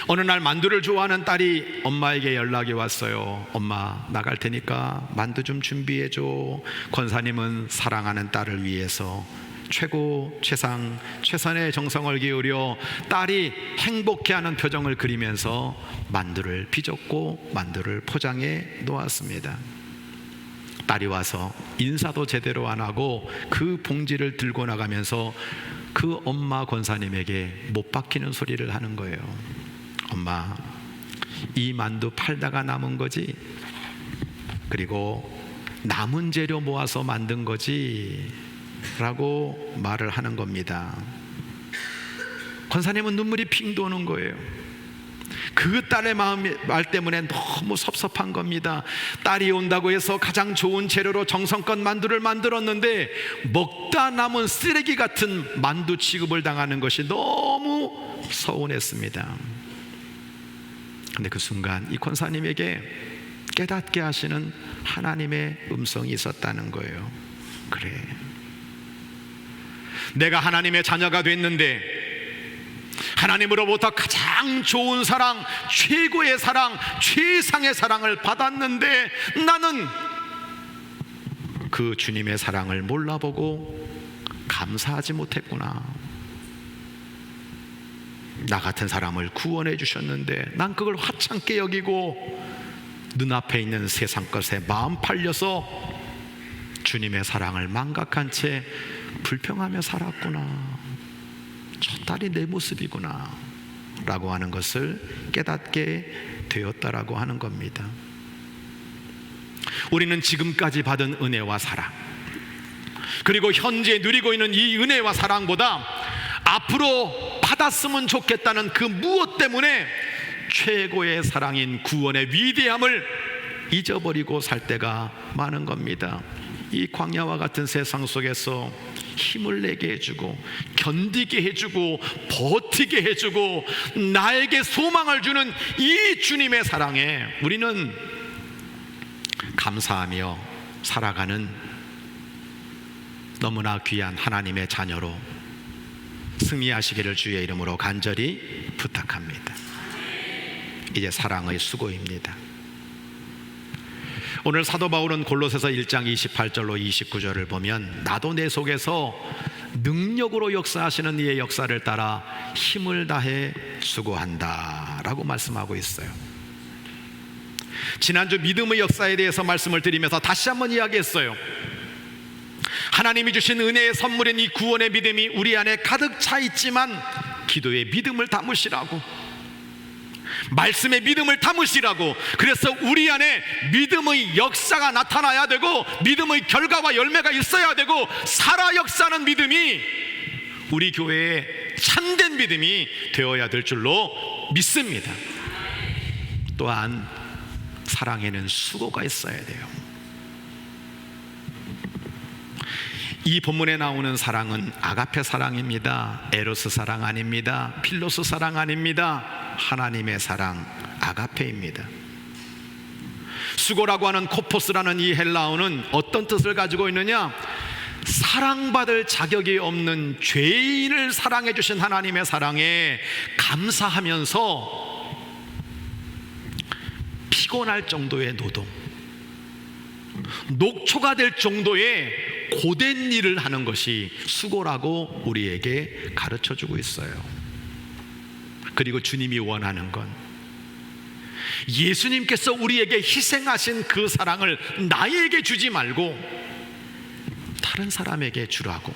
어느 날 만두를 좋아하는 딸이 엄마에게 연락이 왔어요. 엄마, 나갈 테니까 만두 좀 준비해줘. 권사님은 사랑하는 딸을 위해서 최고, 최선의 정성을 기울여 딸이 행복해하는 표정을 그리면서 만두를 빚었고 만두를 포장해 놓았습니다. 딸이 와서 인사도 제대로 안 하고 그 봉지를 들고 나가면서 그 엄마 권사님에게 못 박히는 소리를 하는 거예요. 엄마, 이 만두 팔다가 남은 거지? 그리고 남은 재료 모아서 만든 거지? 라고 말을 하는 겁니다. 권사님은 눈물이 핑 도는 거예요. 그 딸의 말 때문에 너무 섭섭한 겁니다. 딸이 온다고 해서 가장 좋은 재료로 정성껏 만두를 만들었는데 먹다 남은 쓰레기 같은 만두 취급을 당하는 것이 너무 서운했습니다. 근데 그 순간 이 권사님에게 깨닫게 하시는 하나님의 음성이 있었다는 거예요. 그래, 내가 하나님의 자녀가 됐는데 하나님으로부터 가장 좋은 사랑, 최고의 사랑, 최상의 사랑을 받았는데 나는 그 주님의 사랑을 몰라보고 감사하지 못했구나. 나 같은 사람을 구원해 주셨는데 난 그걸 하찮게 여기고 눈앞에 있는 세상 것에 마음 팔려서 주님의 사랑을 망각한 채 불평하며 살았구나. 저 딸이 내 모습이구나 라고 하는 것을 깨닫게 되었다라고 하는 겁니다. 우리는 지금까지 받은 은혜와 사랑, 그리고 현재 누리고 있는 이 은혜와 사랑보다 앞으로 받았으면 좋겠다는 그 무엇 때문에 최고의 사랑인 구원의 위대함을 잊어버리고 살 때가 많은 겁니다. 이 광야와 같은 세상 속에서 힘을 내게 해주고 견디게 해주고 버티게 해주고 나에게 소망을 주는 이 주님의 사랑에 우리는 감사하며 살아가는 너무나 귀한 하나님의 자녀로 승리하시기를 주의 이름으로 간절히 부탁합니다. 이제 사랑의 수고입니다. 오늘 사도 바울은 골로새서 1장 28절로 29절을 보면 나도 내 속에서 능력으로 역사하시는 이의 역사를 따라 힘을 다해 수고한다 라고 말씀하고 있어요. 지난주 믿음의 역사에 대해서 말씀을 드리면서 다시 한번 이야기했어요. 하나님이 주신 은혜의 선물인 이 구원의 믿음이 우리 안에 가득 차 있지만 기도의 믿음을 담으시라고, 말씀의 믿음을 담으시라고. 그래서 우리 안에 믿음의 역사가 나타나야 되고 믿음의 결과와 열매가 있어야 되고 살아 역사하는 믿음이 우리 교회의 참된 믿음이 되어야 될 줄로 믿습니다. 또한 사랑에는 수고가 있어야 돼요. 이 본문에 나오는 사랑은 아가페 사랑입니다. 에로스 사랑 아닙니다. 필로스 사랑 아닙니다. 하나님의 사랑 아가페입니다. 수고라고 하는 코포스라는 이 헬라어는 어떤 뜻을 가지고 있느냐? 사랑받을 자격이 없는 죄인을 사랑해 주신 하나님의 사랑에 감사하면서 피곤할 정도의 노동, 녹초가 될 정도의 고된 일을 하는 것이 수고라고 우리에게 가르쳐주고 있어요. 그리고 주님이 원하는 건 예수님께서 우리에게 희생하신 그 사랑을 나에게 주지 말고 다른 사람에게 주라고,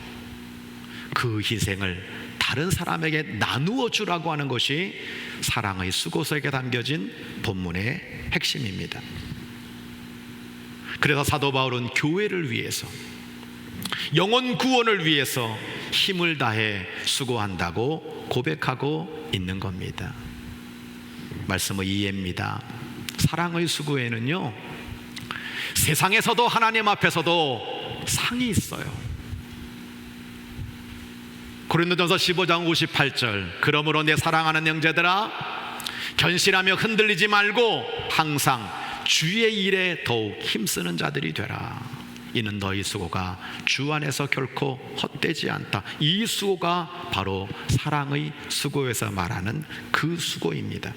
그 희생을 다른 사람에게 나누어 주라고 하는 것이 사랑의 수고서에 담겨진 본문의 핵심입니다. 그래서 사도 바울은 교회를 위해서, 영혼 구원을 위해서 힘을 다해 수고한다고 고백하고 있는 겁니다. 말씀의 이해입니다. 사랑의 수고에는요, 세상에서도 하나님 앞에서도 상이 있어요. 고린도전서 15장 58절, 그러므로 내 사랑하는 형제들아 견실하며 흔들리지 말고 항상 주의 일에 더욱 힘쓰는 자들이 되라. 이는 너희 수고가 주 안에서 결코 헛되지 않다. 이 수고가 바로 사랑의 수고에서 말하는 그 수고입니다.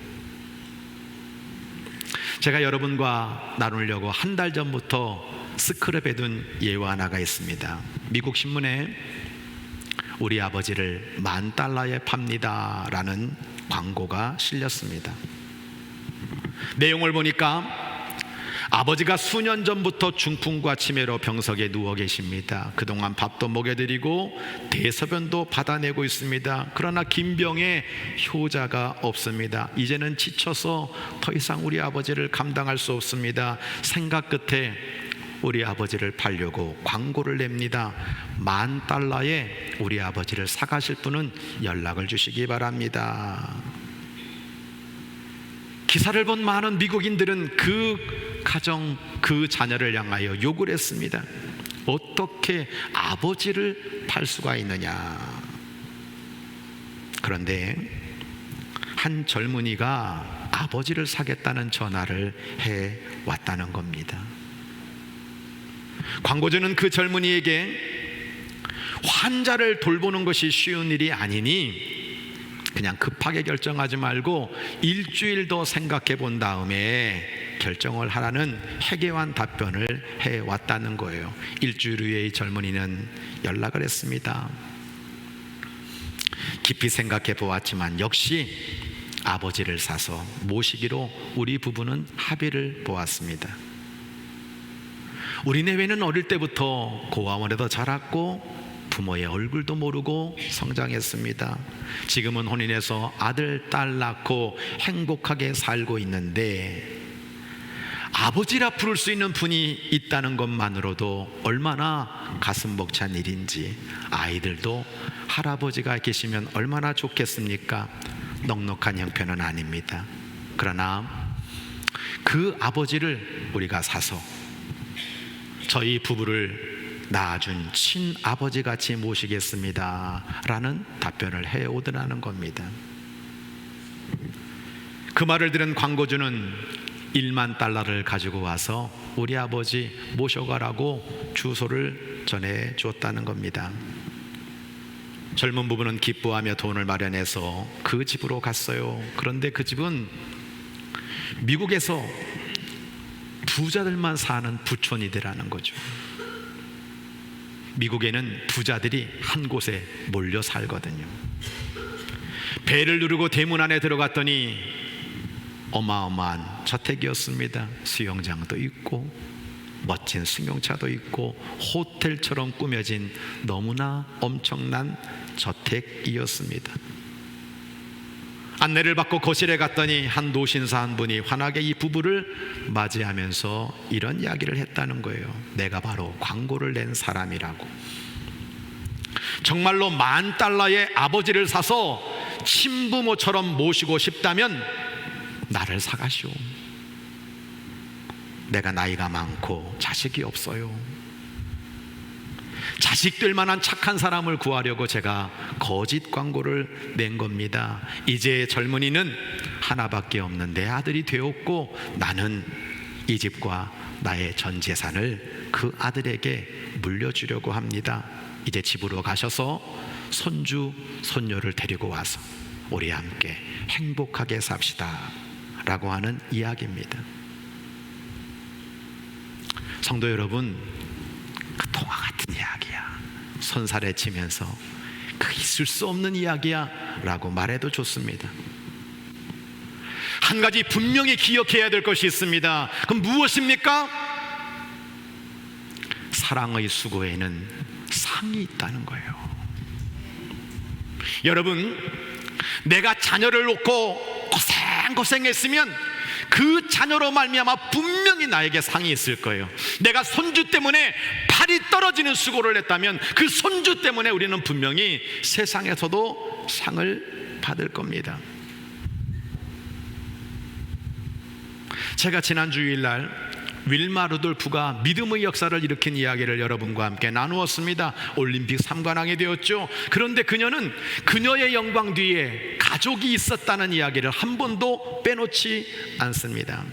제가 여러분과 나누려고 한 달 전부터 스크랩에 둔 예화 하나가 있습니다. 미국 신문에 우리 아버지를 $10,000에 팝니다 라는 광고가 실렸습니다. 내용을 보니까 아버지가 수년 전부터 중풍과 치매로 병석에 누워 계십니다. 그동안 밥도 먹여드리고 대소변도 받아내고 있습니다. 그러나 김병에 효자가 없습니다. 이제는 지쳐서 더 이상 우리 아버지를 감당할 수 없습니다. 생각 끝에 우리 아버지를 팔려고 광고를 냅니다. $10,000에 우리 아버지를 사가실 분은 연락을 주시기 바랍니다. 기사를 본 많은 미국인들은 그 가정, 그 자녀를 향하여 욕을 했습니다. 어떻게 아버지를 팔 수가 있느냐. 그런데 한 젊은이가 아버지를 사겠다는 전화를 해 왔다는 겁니다. 광고주는 그 젊은이에게 환자를 돌보는 것이 쉬운 일이 아니니 그냥 급하게 결정하지 말고 일주일 더 생각해 본 다음에 결정을 하라는 해괴한 답변을 해왔다는 거예요. 일주일 후에 이 젊은이는 연락을 했습니다. 깊이 생각해 보았지만 역시 아버지를 사서 모시기로 우리 부부는 합의를 보았습니다. 우리 내외는 어릴 때부터 고아원에도 자랐고 부모의 얼굴도 모르고 성장했습니다. 지금은 혼인해서 아들, 딸 낳고 행복하게 살고 있는데 아버지라 부를 수 있는 분이 있다는 것만으로도 얼마나 가슴 벅찬 일인지, 아이들도 할아버지가 계시면 얼마나 좋겠습니까? 넉넉한 형편은 아닙니다. 그러나 그 아버지를 우리가 사서 저희 부부를 낳아준 친아버지 같이 모시겠습니다 라는 답변을 해오더라는 겁니다. 그 말을 들은 광고주는 $10,000를 가지고 와서 우리 아버지 모셔가라고 주소를 전해주었다는 겁니다. 젊은 부부는 기뻐하며 돈을 마련해서 그 집으로 갔어요. 그런데 그 집은 미국에서 부자들만 사는 부촌이더라는 거죠. 미국에는 부자들이 한 곳에 몰려 살거든요. 배를 누르고 대문 안에 들어갔더니 어마어마한 저택이었습니다. 수영장도 있고 멋진 승용차도 있고 호텔처럼 꾸며진 너무나 엄청난 저택이었습니다. 안내를 받고 거실에 갔더니 한 노신사 한 분이 환하게 이 부부를 맞이하면서 이런 이야기를 했다는 거예요. 내가 바로 광고를 낸 사람이라고. 정말로 $10,000의 아버지를 사서 친부모처럼 모시고 싶다면 나를 사가시오. 내가 나이가 많고 자식이 없어요. 자식 될 만한 착한 사람을 구하려고 제가 거짓 광고를 낸 겁니다. 이제 젊은이는 하나밖에 없는 내 아들이 되었고 나는 이 집과 나의 전 재산을 그 아들에게 물려주려고 합니다. 이제 집으로 가셔서 손주, 손녀를 데리고 와서 우리 함께 행복하게 삽시다 라고 하는 이야기입니다. 성도 여러분, 그 동화 같은 이야기야. 손살에 치면서 그 있을 수 없는 이야기야 라고 말해도 좋습니다. 한 가지 분명히 기억해야 될 것이 있습니다. 그럼 무엇입니까? 사랑의 수고에는 상이 있다는 거예요. 여러분, 내가 자녀를 놓고 고생했으면 그 자녀로 말미암아 분명히 나에게 상이 있을 거예요. 내가 손주 때문에 팔이 떨어지는 수고를 했다면 그 손주 때문에 우리는 분명히 세상에서도 상을 받을 겁니다. 제가 지난 주일날 윌마 루돌프가 믿음의 역사를 일으킨 이야기를 여러분과 함께 나누었습니다. 올림픽 3관왕이 되었죠. 그런데 그녀는 그녀의 영광 뒤에 가족이 있었다는 이야기를 한 번도 빼놓지 않습니다.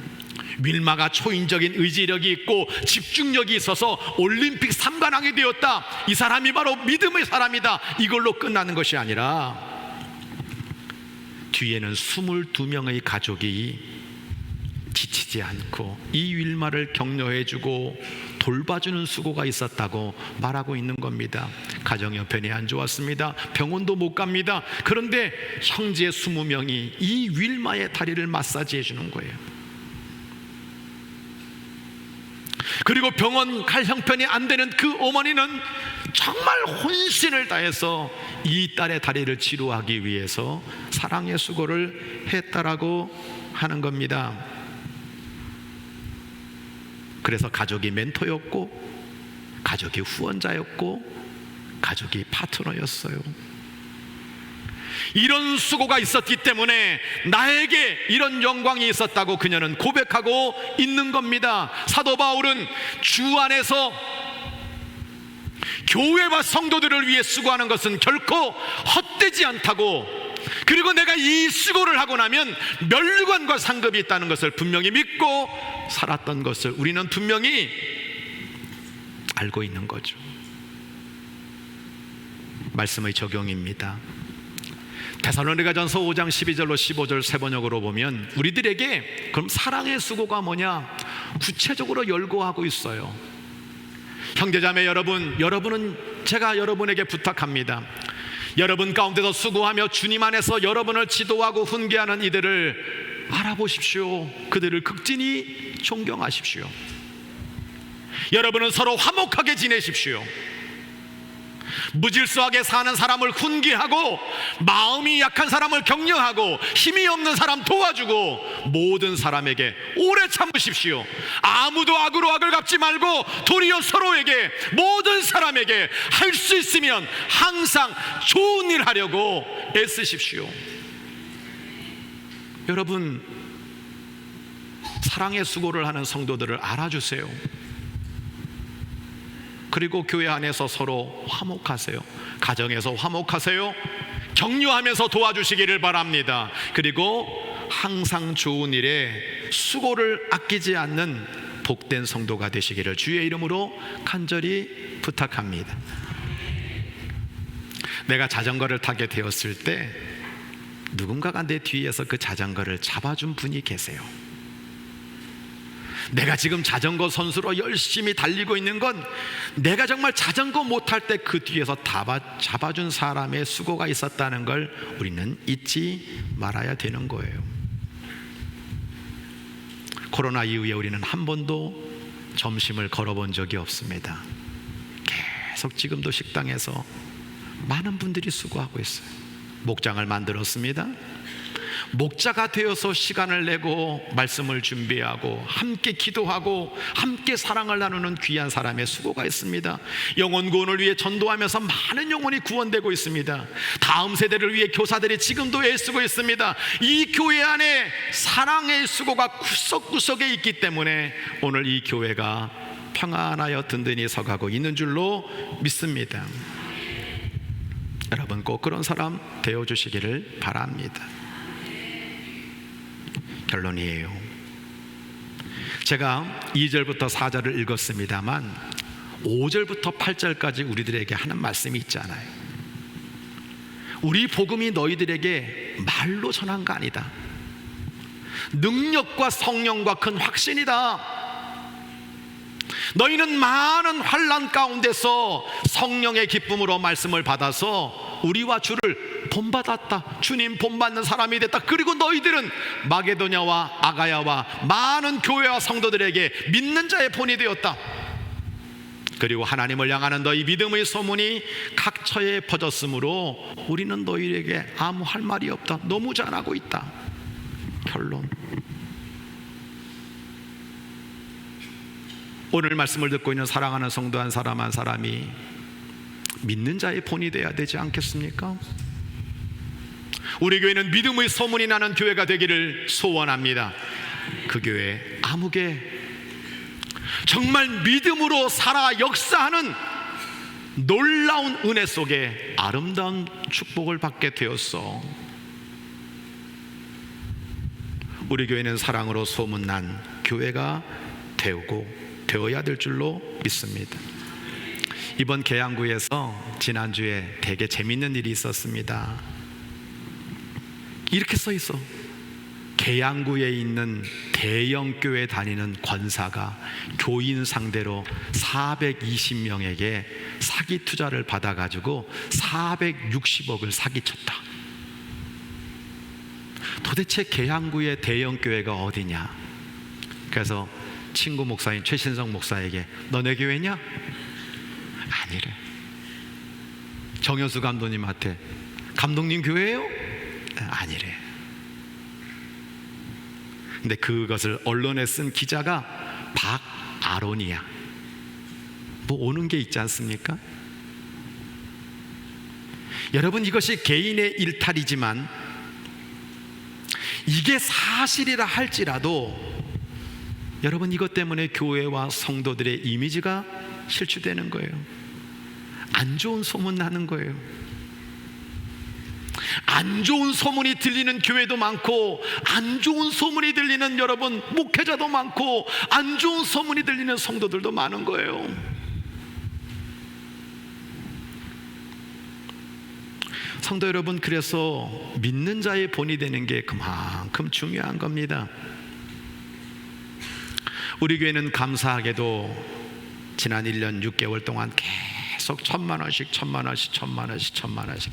윌마가 초인적인 의지력이 있고 집중력이 있어서 올림픽 3관왕이 되었다, 이 사람이 바로 믿음의 사람이다, 이걸로 끝나는 것이 아니라 뒤에는 22명의 가족이 지치지 않고 이 윌마를 격려해주고 돌봐주는 수고가 있었다고 말하고 있는 겁니다. 가정 형편이 안 좋았습니다. 병원도 못 갑니다. 그런데 형제 20명이 이 윌마의 다리를 마사지해 주는 거예요. 그리고 병원 갈 형편이 안 되는 그 어머니는 정말 혼신을 다해서 이 딸의 다리를 치료하기 위해서 사랑의 수고를 했다라고 하는 겁니다. 그래서 가족이 멘토였고, 가족이 후원자였고, 가족이 파트너였어요. 이런 수고가 있었기 때문에 나에게 이런 영광이 있었다고 그녀는 고백하고 있는 겁니다. 사도 바울은 주 안에서 교회와 성도들을 위해 수고하는 것은 결코 헛되지 않다고, 그리고 내가 이 수고를 하고 나면 멸관과 상급이 있다는 것을 분명히 믿고 살았던 것을 우리는 분명히 알고 있는 거죠. 말씀의 적용입니다. 데살로니가전서 5장 12절로 15절 세번역으로 보면 우리들에게 그럼 사랑의 수고가 뭐냐 구체적으로 열거하고 있어요. 형제자매 여러분, 여러분은 제가 여러분에게 부탁합니다. 여러분 가운데서 수고하며 주님 안에서 여러분을 지도하고 훈계하는 이들을 알아보십시오. 그들을 극진히 존경하십시오. 여러분은 서로 화목하게 지내십시오. 무질서하게 사는 사람을 훈계하고, 마음이 약한 사람을 격려하고, 힘이 없는 사람 도와주고, 모든 사람에게 오래 참으십시오. 아무도 악으로 악을 갚지 말고 도리어 서로에게, 모든 사람에게 할 수 있으면 항상 좋은 일 하려고 애쓰십시오. 여러분, 사랑의 수고를 하는 성도들을 알아주세요. 그리고 교회 안에서 서로 화목하세요. 가정에서 화목하세요. 격려하면서 도와주시기를 바랍니다. 그리고 항상 좋은 일에 수고를 아끼지 않는 복된 성도가 되시기를 주의 이름으로 간절히 부탁합니다. 내가 자전거를 타게 되었을 때 누군가가 내 뒤에서 그 자전거를 잡아준 분이 계세요. 내가 지금 자전거 선수로 열심히 달리고 있는 건 내가 정말 자전거 못할 때 그 뒤에서 잡아준 사람의 수고가 있었다는 걸 우리는 잊지 말아야 되는 거예요. 코로나 이후에 우리는 한 번도 점심을 걸어본 적이 없습니다. 계속 지금도 식당에서 많은 분들이 수고하고 있어요. 목장을 만들었습니다. 목자가 되어서 시간을 내고 말씀을 준비하고 함께 기도하고 함께 사랑을 나누는 귀한 사람의 수고가 있습니다. 영혼 구원을 위해 전도하면서 많은 영혼이 구원되고 있습니다. 다음 세대를 위해 교사들이 지금도 애쓰고 있습니다. 이 교회 안에 사랑의 수고가 구석구석에 있기 때문에 오늘 이 교회가 평안하여 든든히 서가고 있는 줄로 믿습니다. 여러분 꼭 그런 사람 되어주시기를 바랍니다. 결론이에요. 제가 2절부터 4절을 읽었습니다만 5절부터 8절까지 우리들에게 하는 말씀이 있잖아요. 우리 복음이 너희들에게 말로 전한 거 아니다. 능력과 성령과 큰 확신이다. 너희는 많은 환난 가운데서 성령의 기쁨으로 말씀을 받아서 우리와 주를 본받았다. 주님 본받는 사람이 됐다. 그리고 너희들은 마게도냐와 아가야와 많은 교회와 성도들에게 믿는 자의 본이 되었다. 그리고 하나님을 향하는 너희 믿음의 소문이 각처에 퍼졌으므로 우리는 너희에게 아무 할 말이 없다. 너무 잘하고 있다. 결론. 오늘 말씀을 듣고 있는 사랑하는 성도 한 사람 한 사람이 믿는 자의 본이 되어야 되지 않겠습니까? 우리 교회는 믿음의 소문이 나는 교회가 되기를 소원합니다. 그 교회 아무개 정말 믿음으로 살아 역사하는 놀라운 은혜 속에 아름다운 축복을 받게 되었어. 우리 교회는 사랑으로 소문난 교회가 되어야 될 줄로 믿습니다. 이번 계양구에서 지난주에 되게 재밌는 일이 있었습니다. 이렇게 써 있어. 계양구에 있는 대형 교회 다니는 권사가 교인 상대로 420명에게 사기 투자를 받아가지고 460억을 사기쳤다. 도대체 계양구의 대형 교회가 어디냐? 그래서 친구 목사인 최신성 목사에게 너네 교회냐? 아니래. 정현수 감독님한테 감독님 교회예요? 아니래. 근데 그것을 언론에 쓴 기자가 박아론이야. 뭐 오는 게 있지 않습니까? 여러분, 이것이 개인의 일탈이지만 이게 사실이라 할지라도 여러분, 이것 때문에 교회와 성도들의 이미지가 실추되는 거예요. 안 좋은 소문 나는 거예요. 안 좋은 소문이 들리는 교회도 많고, 안 좋은 소문이 들리는 여러분 목회자도 많고, 안 좋은 소문이 들리는 성도들도 많은 거예요. 성도 여러분, 그래서 믿는 자의 본이 되는 게 그만큼 중요한 겁니다. 우리 교회는 감사하게도 지난 1년 6개월 동안 계속 1,000만 원씩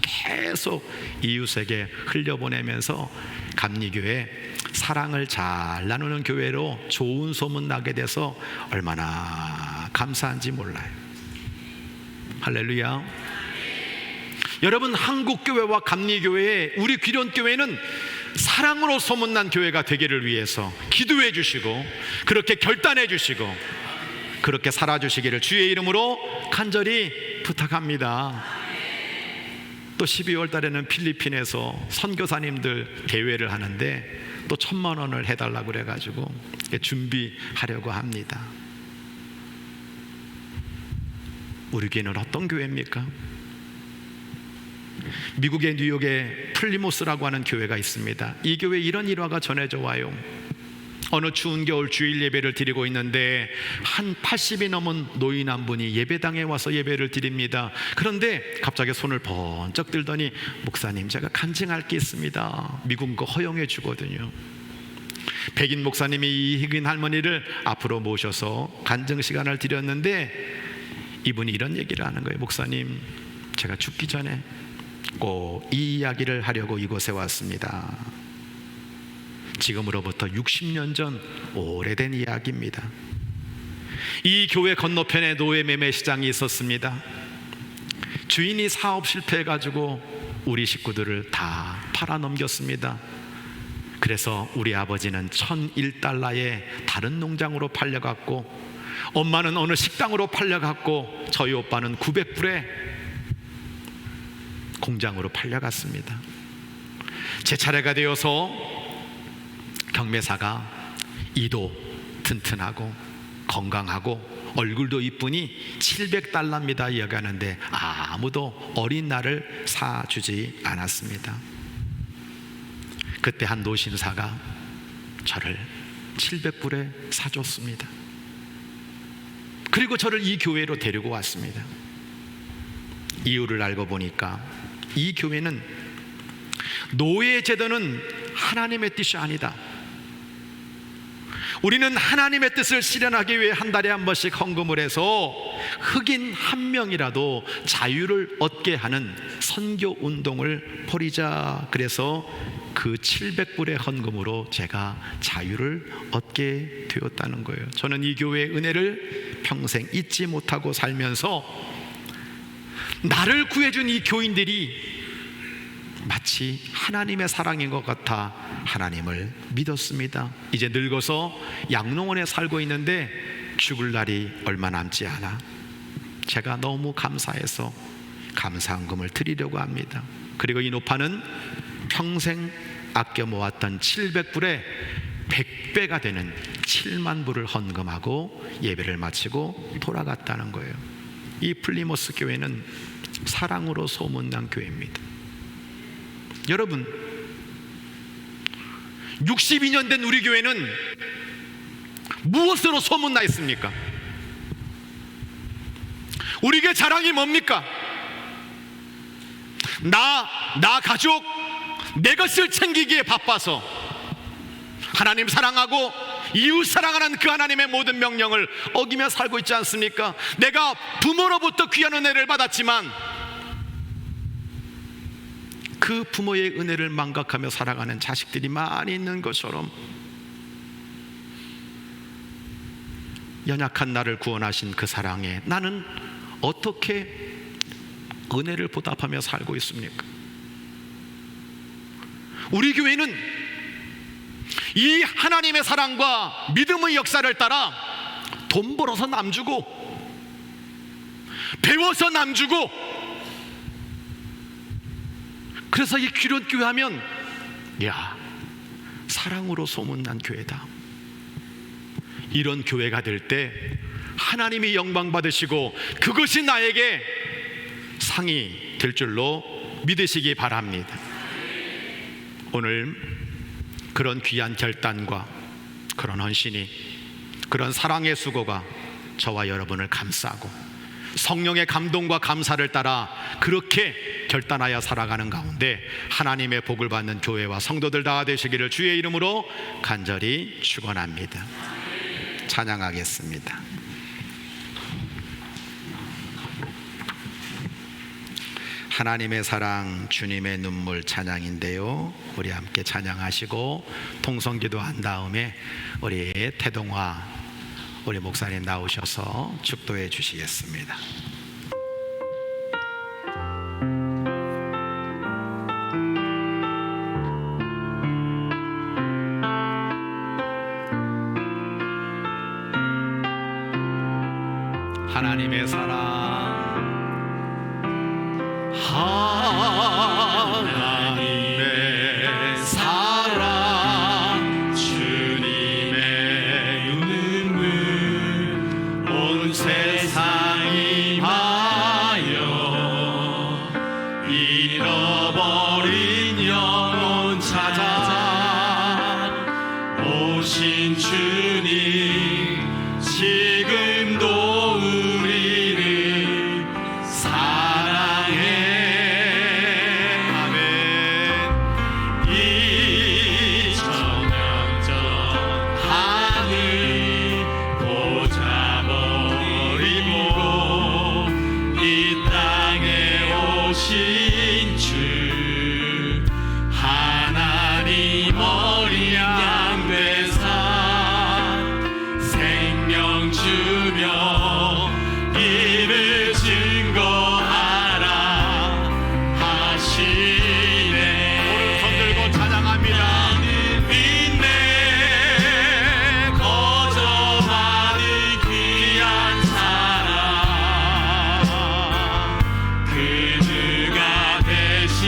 계속 이웃에게 흘려보내면서 감리교회 사랑을 잘 나누는 교회로 좋은 소문 나게 돼서 얼마나 감사한지 몰라요. 할렐루야. 여러분, 한국교회와 감리교회에 우리 귀련교회는 사랑으로 소문난 교회가 되기를 위해서 기도해 주시고 그렇게 결단해 주시고 그렇게 살아주시기를 주의 이름으로 간절히 부탁합니다. 또 12월 달에는 필리핀에서 선교사님들 대회를 하는데 또 1,000만 원을 해달라고 그래가지고 준비하려고 합니다. 우리 교회는 어떤 교회입니까? 미국의 뉴욕에 플리모스라고 하는 교회가 있습니다. 이 교회 이런 일화가 전해져 와요. 어느 추운 겨울 주일 예배를 드리고 있는데 한 80이 넘은 노인 한 분이 예배당에 와서 예배를 드립니다. 그런데 갑자기 손을 번쩍 들더니 목사님, 제가 간증할 게 있습니다. 미국 거 허용해 주거든요. 백인 목사님이 이 흑인 할머니를 앞으로 모셔서 간증 시간을 드렸는데 이분이 이런 얘기를 하는 거예요. 목사님, 제가 죽기 전에 꼭 이 이야기를 하려고 이곳에 왔습니다. 지금으로부터 60년 전 오래된 이야기입니다. 이 교회 건너편에 노예 매매 시장이 있었습니다. 주인이 사업 실패해가지고 우리 식구들을 다 팔아넘겼습니다. 그래서 우리 아버지는 1,001달러에 다른 농장으로 팔려갔고, 엄마는 어느 식당으로 팔려갔고, 저희 오빠는 900불에 공장으로 팔려갔습니다. 제 차례가 되어서 경매사가 이도 튼튼하고 건강하고 얼굴도 이쁘니 700달러입니다 이야기하는데 아무도 어린 나를 사주지 않았습니다. 그때 한 노신사가 저를 700불에 사줬습니다. 그리고 저를 이 교회로 데리고 왔습니다. 이유를 알고 보니까 이 교회는 노예 제도는 하나님의 뜻이 아니다. 우리는 하나님의 뜻을 실현하기 위해 한 달에 한 번씩 헌금을 해서 흑인 한 명이라도 자유를 얻게 하는 선교 운동을 벌이자. 그래서 그 700불의 헌금으로 제가 자유를 얻게 되었다는 거예요. 저는 이 교회의 은혜를 평생 잊지 못하고 살면서 나를 구해준 이 교인들이 마치 하나님의 사랑인 것 같아 하나님을 믿었습니다. 이제 늙어서 양로원에 살고 있는데 죽을 날이 얼마 남지 않아 제가 너무 감사해서 감사헌금을 드리려고 합니다. 그리고 이 노파는 평생 아껴 모았던 700불에 100배가 되는 7만 불을 헌금하고 예배를 마치고 돌아갔다는 거예요. 이 플리모스 교회는 사랑으로 소문난 교회입니다. 여러분, 62년 된 우리 교회는 무엇으로 소문나 있습니까? 우리 교회 자랑이 뭡니까? 나 가족 내 것을 챙기기에 바빠서 하나님 사랑하고 이웃 사랑하는 그 하나님의 모든 명령을 어기며 살고 있지 않습니까? 내가 부모로부터 귀한 은혜를 받았지만 그 부모의 은혜를 망각하며 살아가는 자식들이 많이 있는 것처럼 연약한 나를 구원하신 그 사랑에 나는 어떻게 은혜를 보답하며 살고 있습니까? 우리 교회는 이 하나님의 사랑과 믿음의 역사를 따라 돈 벌어서 남 주고 배워서 남 주고, 그래서 이 귀련교회 하면 야, 사랑으로 소문난 교회다. 이런 교회가 될 때 하나님이 영광 받으시고 그것이 나에게 상이 될 줄로 믿으시기 바랍니다. 오늘 그런 귀한 결단과 그런 헌신이, 그런 사랑의 수고가 저와 여러분을 감싸고 성령의 감동과 감사를 따라 그렇게 결단하여 살아가는 가운데 하나님의 복을 받는 교회와 성도들 다 되시기를 주의 이름으로 간절히 축원합니다. 찬양하겠습니다. 하나님의 사랑, 주님의 눈물 찬양인데요, 우리 함께 찬양하시고 통성기도한 다음에 우리 태동화 우리 목사님 나오셔서 축도해 주시겠습니다. 하나님의 사랑, 하나님의 사랑, 주님의 눈물, 온 세상이 임하여 잃어버린 영혼 찾아 오신 주님, 지금도 우리를 사랑해. 아멘. 이 천년 전 하늘 보자 버리고 이 땅에 오신 주 하나님 어린 양 되사 생명 주며 이를 증거하라 하시네. 오른손 들고 찬양합니다. 믿네 거저받은 귀한 사랑, 그 주가 대신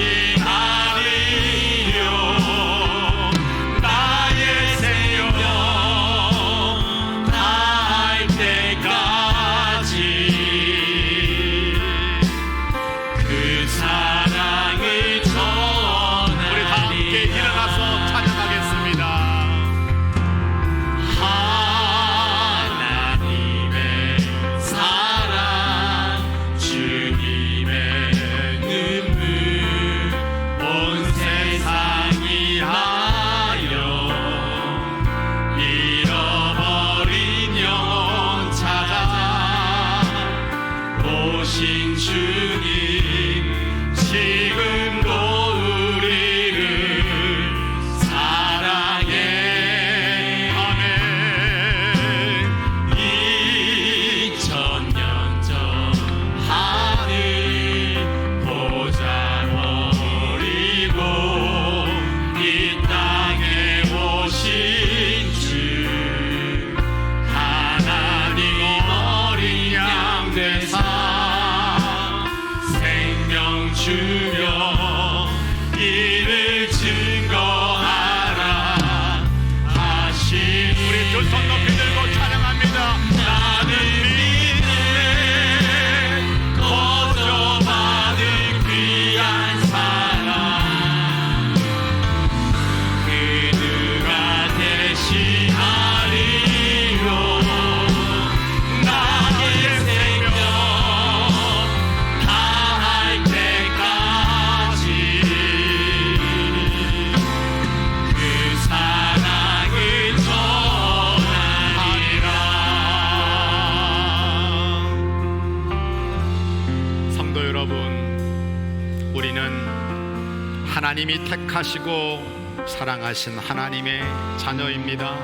하나님이 택하시고 사랑하신 하나님의 자녀입니다.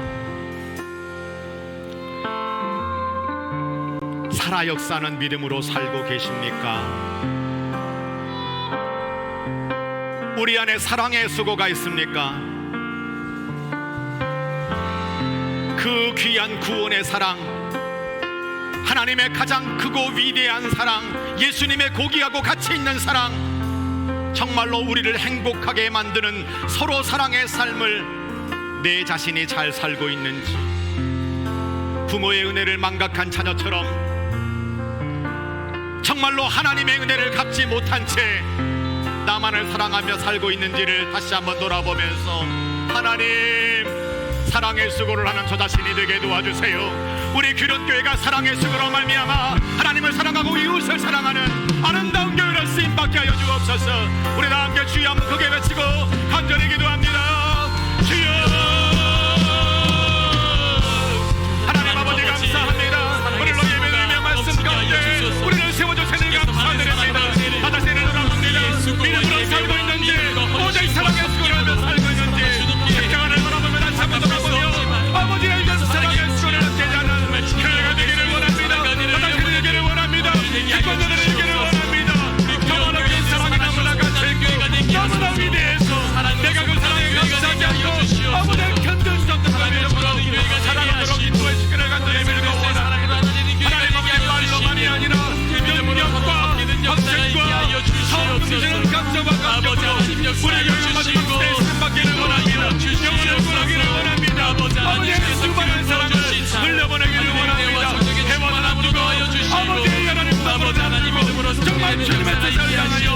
살아 역사는 믿음으로 살고 계십니까? 우리 안에 사랑의 수고가 있습니까? 그 귀한 구원의 사랑, 하나님의 가장 크고 위대한 사랑, 예수님의 고귀하고 가치 있는 사랑, 정말로 우리를 행복하게 만드는 서로 사랑의 삶을 내 자신이 잘 살고 있는지, 부모의 은혜를 망각한 자녀처럼 정말로 하나님의 은혜를 갚지 못한 채 나만을 사랑하며 살고 있는지를 다시 한번 돌아보면서, 하나님, 사랑의 수고를 하는 저 자신이 되게 도와주세요. 우리 규련교회가 사랑의 수고로 말미암아 하나님을 사랑하고 이웃을 사랑하는 아름다운 교회를 쓰임받게 하여 주옵소서. 우리 다 함께 주여 한번 크게 외치고 간절히 기도합니다. 주여, 하나님 아버지 감사합니다. 오늘로 예배를 위한 말씀 가운데 우리를 세워주시니 감사드립니다. 나 자신을 돌아봅니다. 믿음으로 살고 있는지, 오직 사랑의 수고를 하며 살고 있는지 십자가를 돌아보며 다시 한번 돌아보며 아버지의 이전 사랑의 수고를 얻게 하는 교회가 되기를 원합니다. 나 자신을 되기를 원합니다. 기권자들을 되기를 원합니다. 정말로 그 사랑이 너무나 가치있고 너무나 위대해서 내가 그 사랑에 감사하지 않고 아무도 견딜 수 없는 하나님의 이름으로 사랑하도록 인도해 주기를 간절히 빌고 원합니다. 하나님 아버지 말로만이 아니라 능력과 방식과 성품들은 감사와 감격으로 우리 교회가 마지막 시대에 쓰임받기를 원합니다. 영혼을 구하기를 원합니다. 아버지의 수많은 사랑을 흘려보내기를 원합니다. 대화는 앞두고 아버지의 하나님 아버지 정말 주님의 뜻을 향하여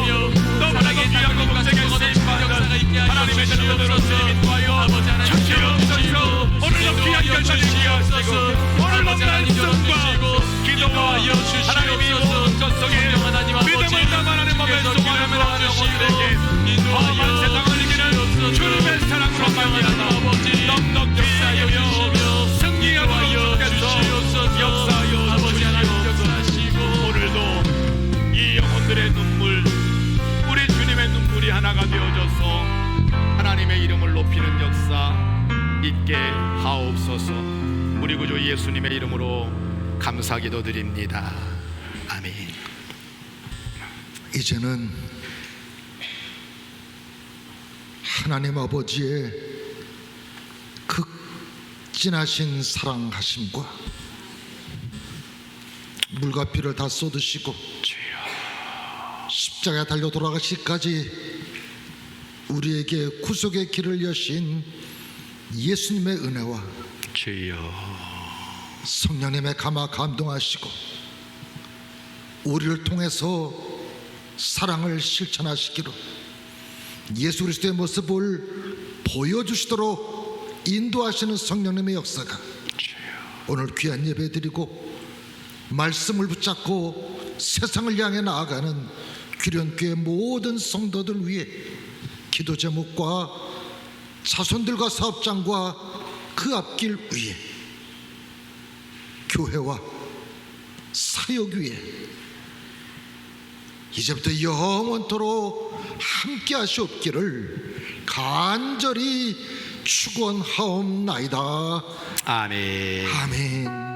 너무나도 귀하고 복되게 쓰임받는 하나님의 자녀들로서 인도하여 주시옵소서. 오늘도 귀한 결단을 기하시고 오늘도 말씀과 기도와 하나님이 온 전속에 믿음을 담아내는 법의 속을 하며 영혼들에게 험한 세상을 이기는 주님의 사랑으로 말미암아 넉넉히 쌓여며 승리하도록 주께서 역사하여 주시옵소서. 오늘도 이 영혼들의 눈물, 우리 주님의 눈물이 하나가 되어져서 하나님의 이름을 높이는 역사 있게 하옵소서. 우리 구주 예수님의 이름으로 감사 기도드립니다. 아멘. 이제는 하나님 아버지의 극진하신 사랑하심과 물과 피를 다 쏟으시고 십자가에 달려 돌아가시기까지 우리에게 구속의 길을 여신 예수님의 은혜와 주여, 성령님의 감화 감동하시고 우리를 통해서 사랑을 실천하시기로 예수 그리스도의 모습을 보여주시도록 인도하시는 성령님의 역사가 오늘 귀한 예배 드리고 말씀을 붙잡고 세상을 향해 나아가는 규련교회 모든 성도들 위해 기도 제목과 자손들과 사업장과 그 앞길 위에 교회와 사역 위에 이제부터 영원토록 함께 하시옵기를 간절히 축원하옵나이다. 아멘. 아멘.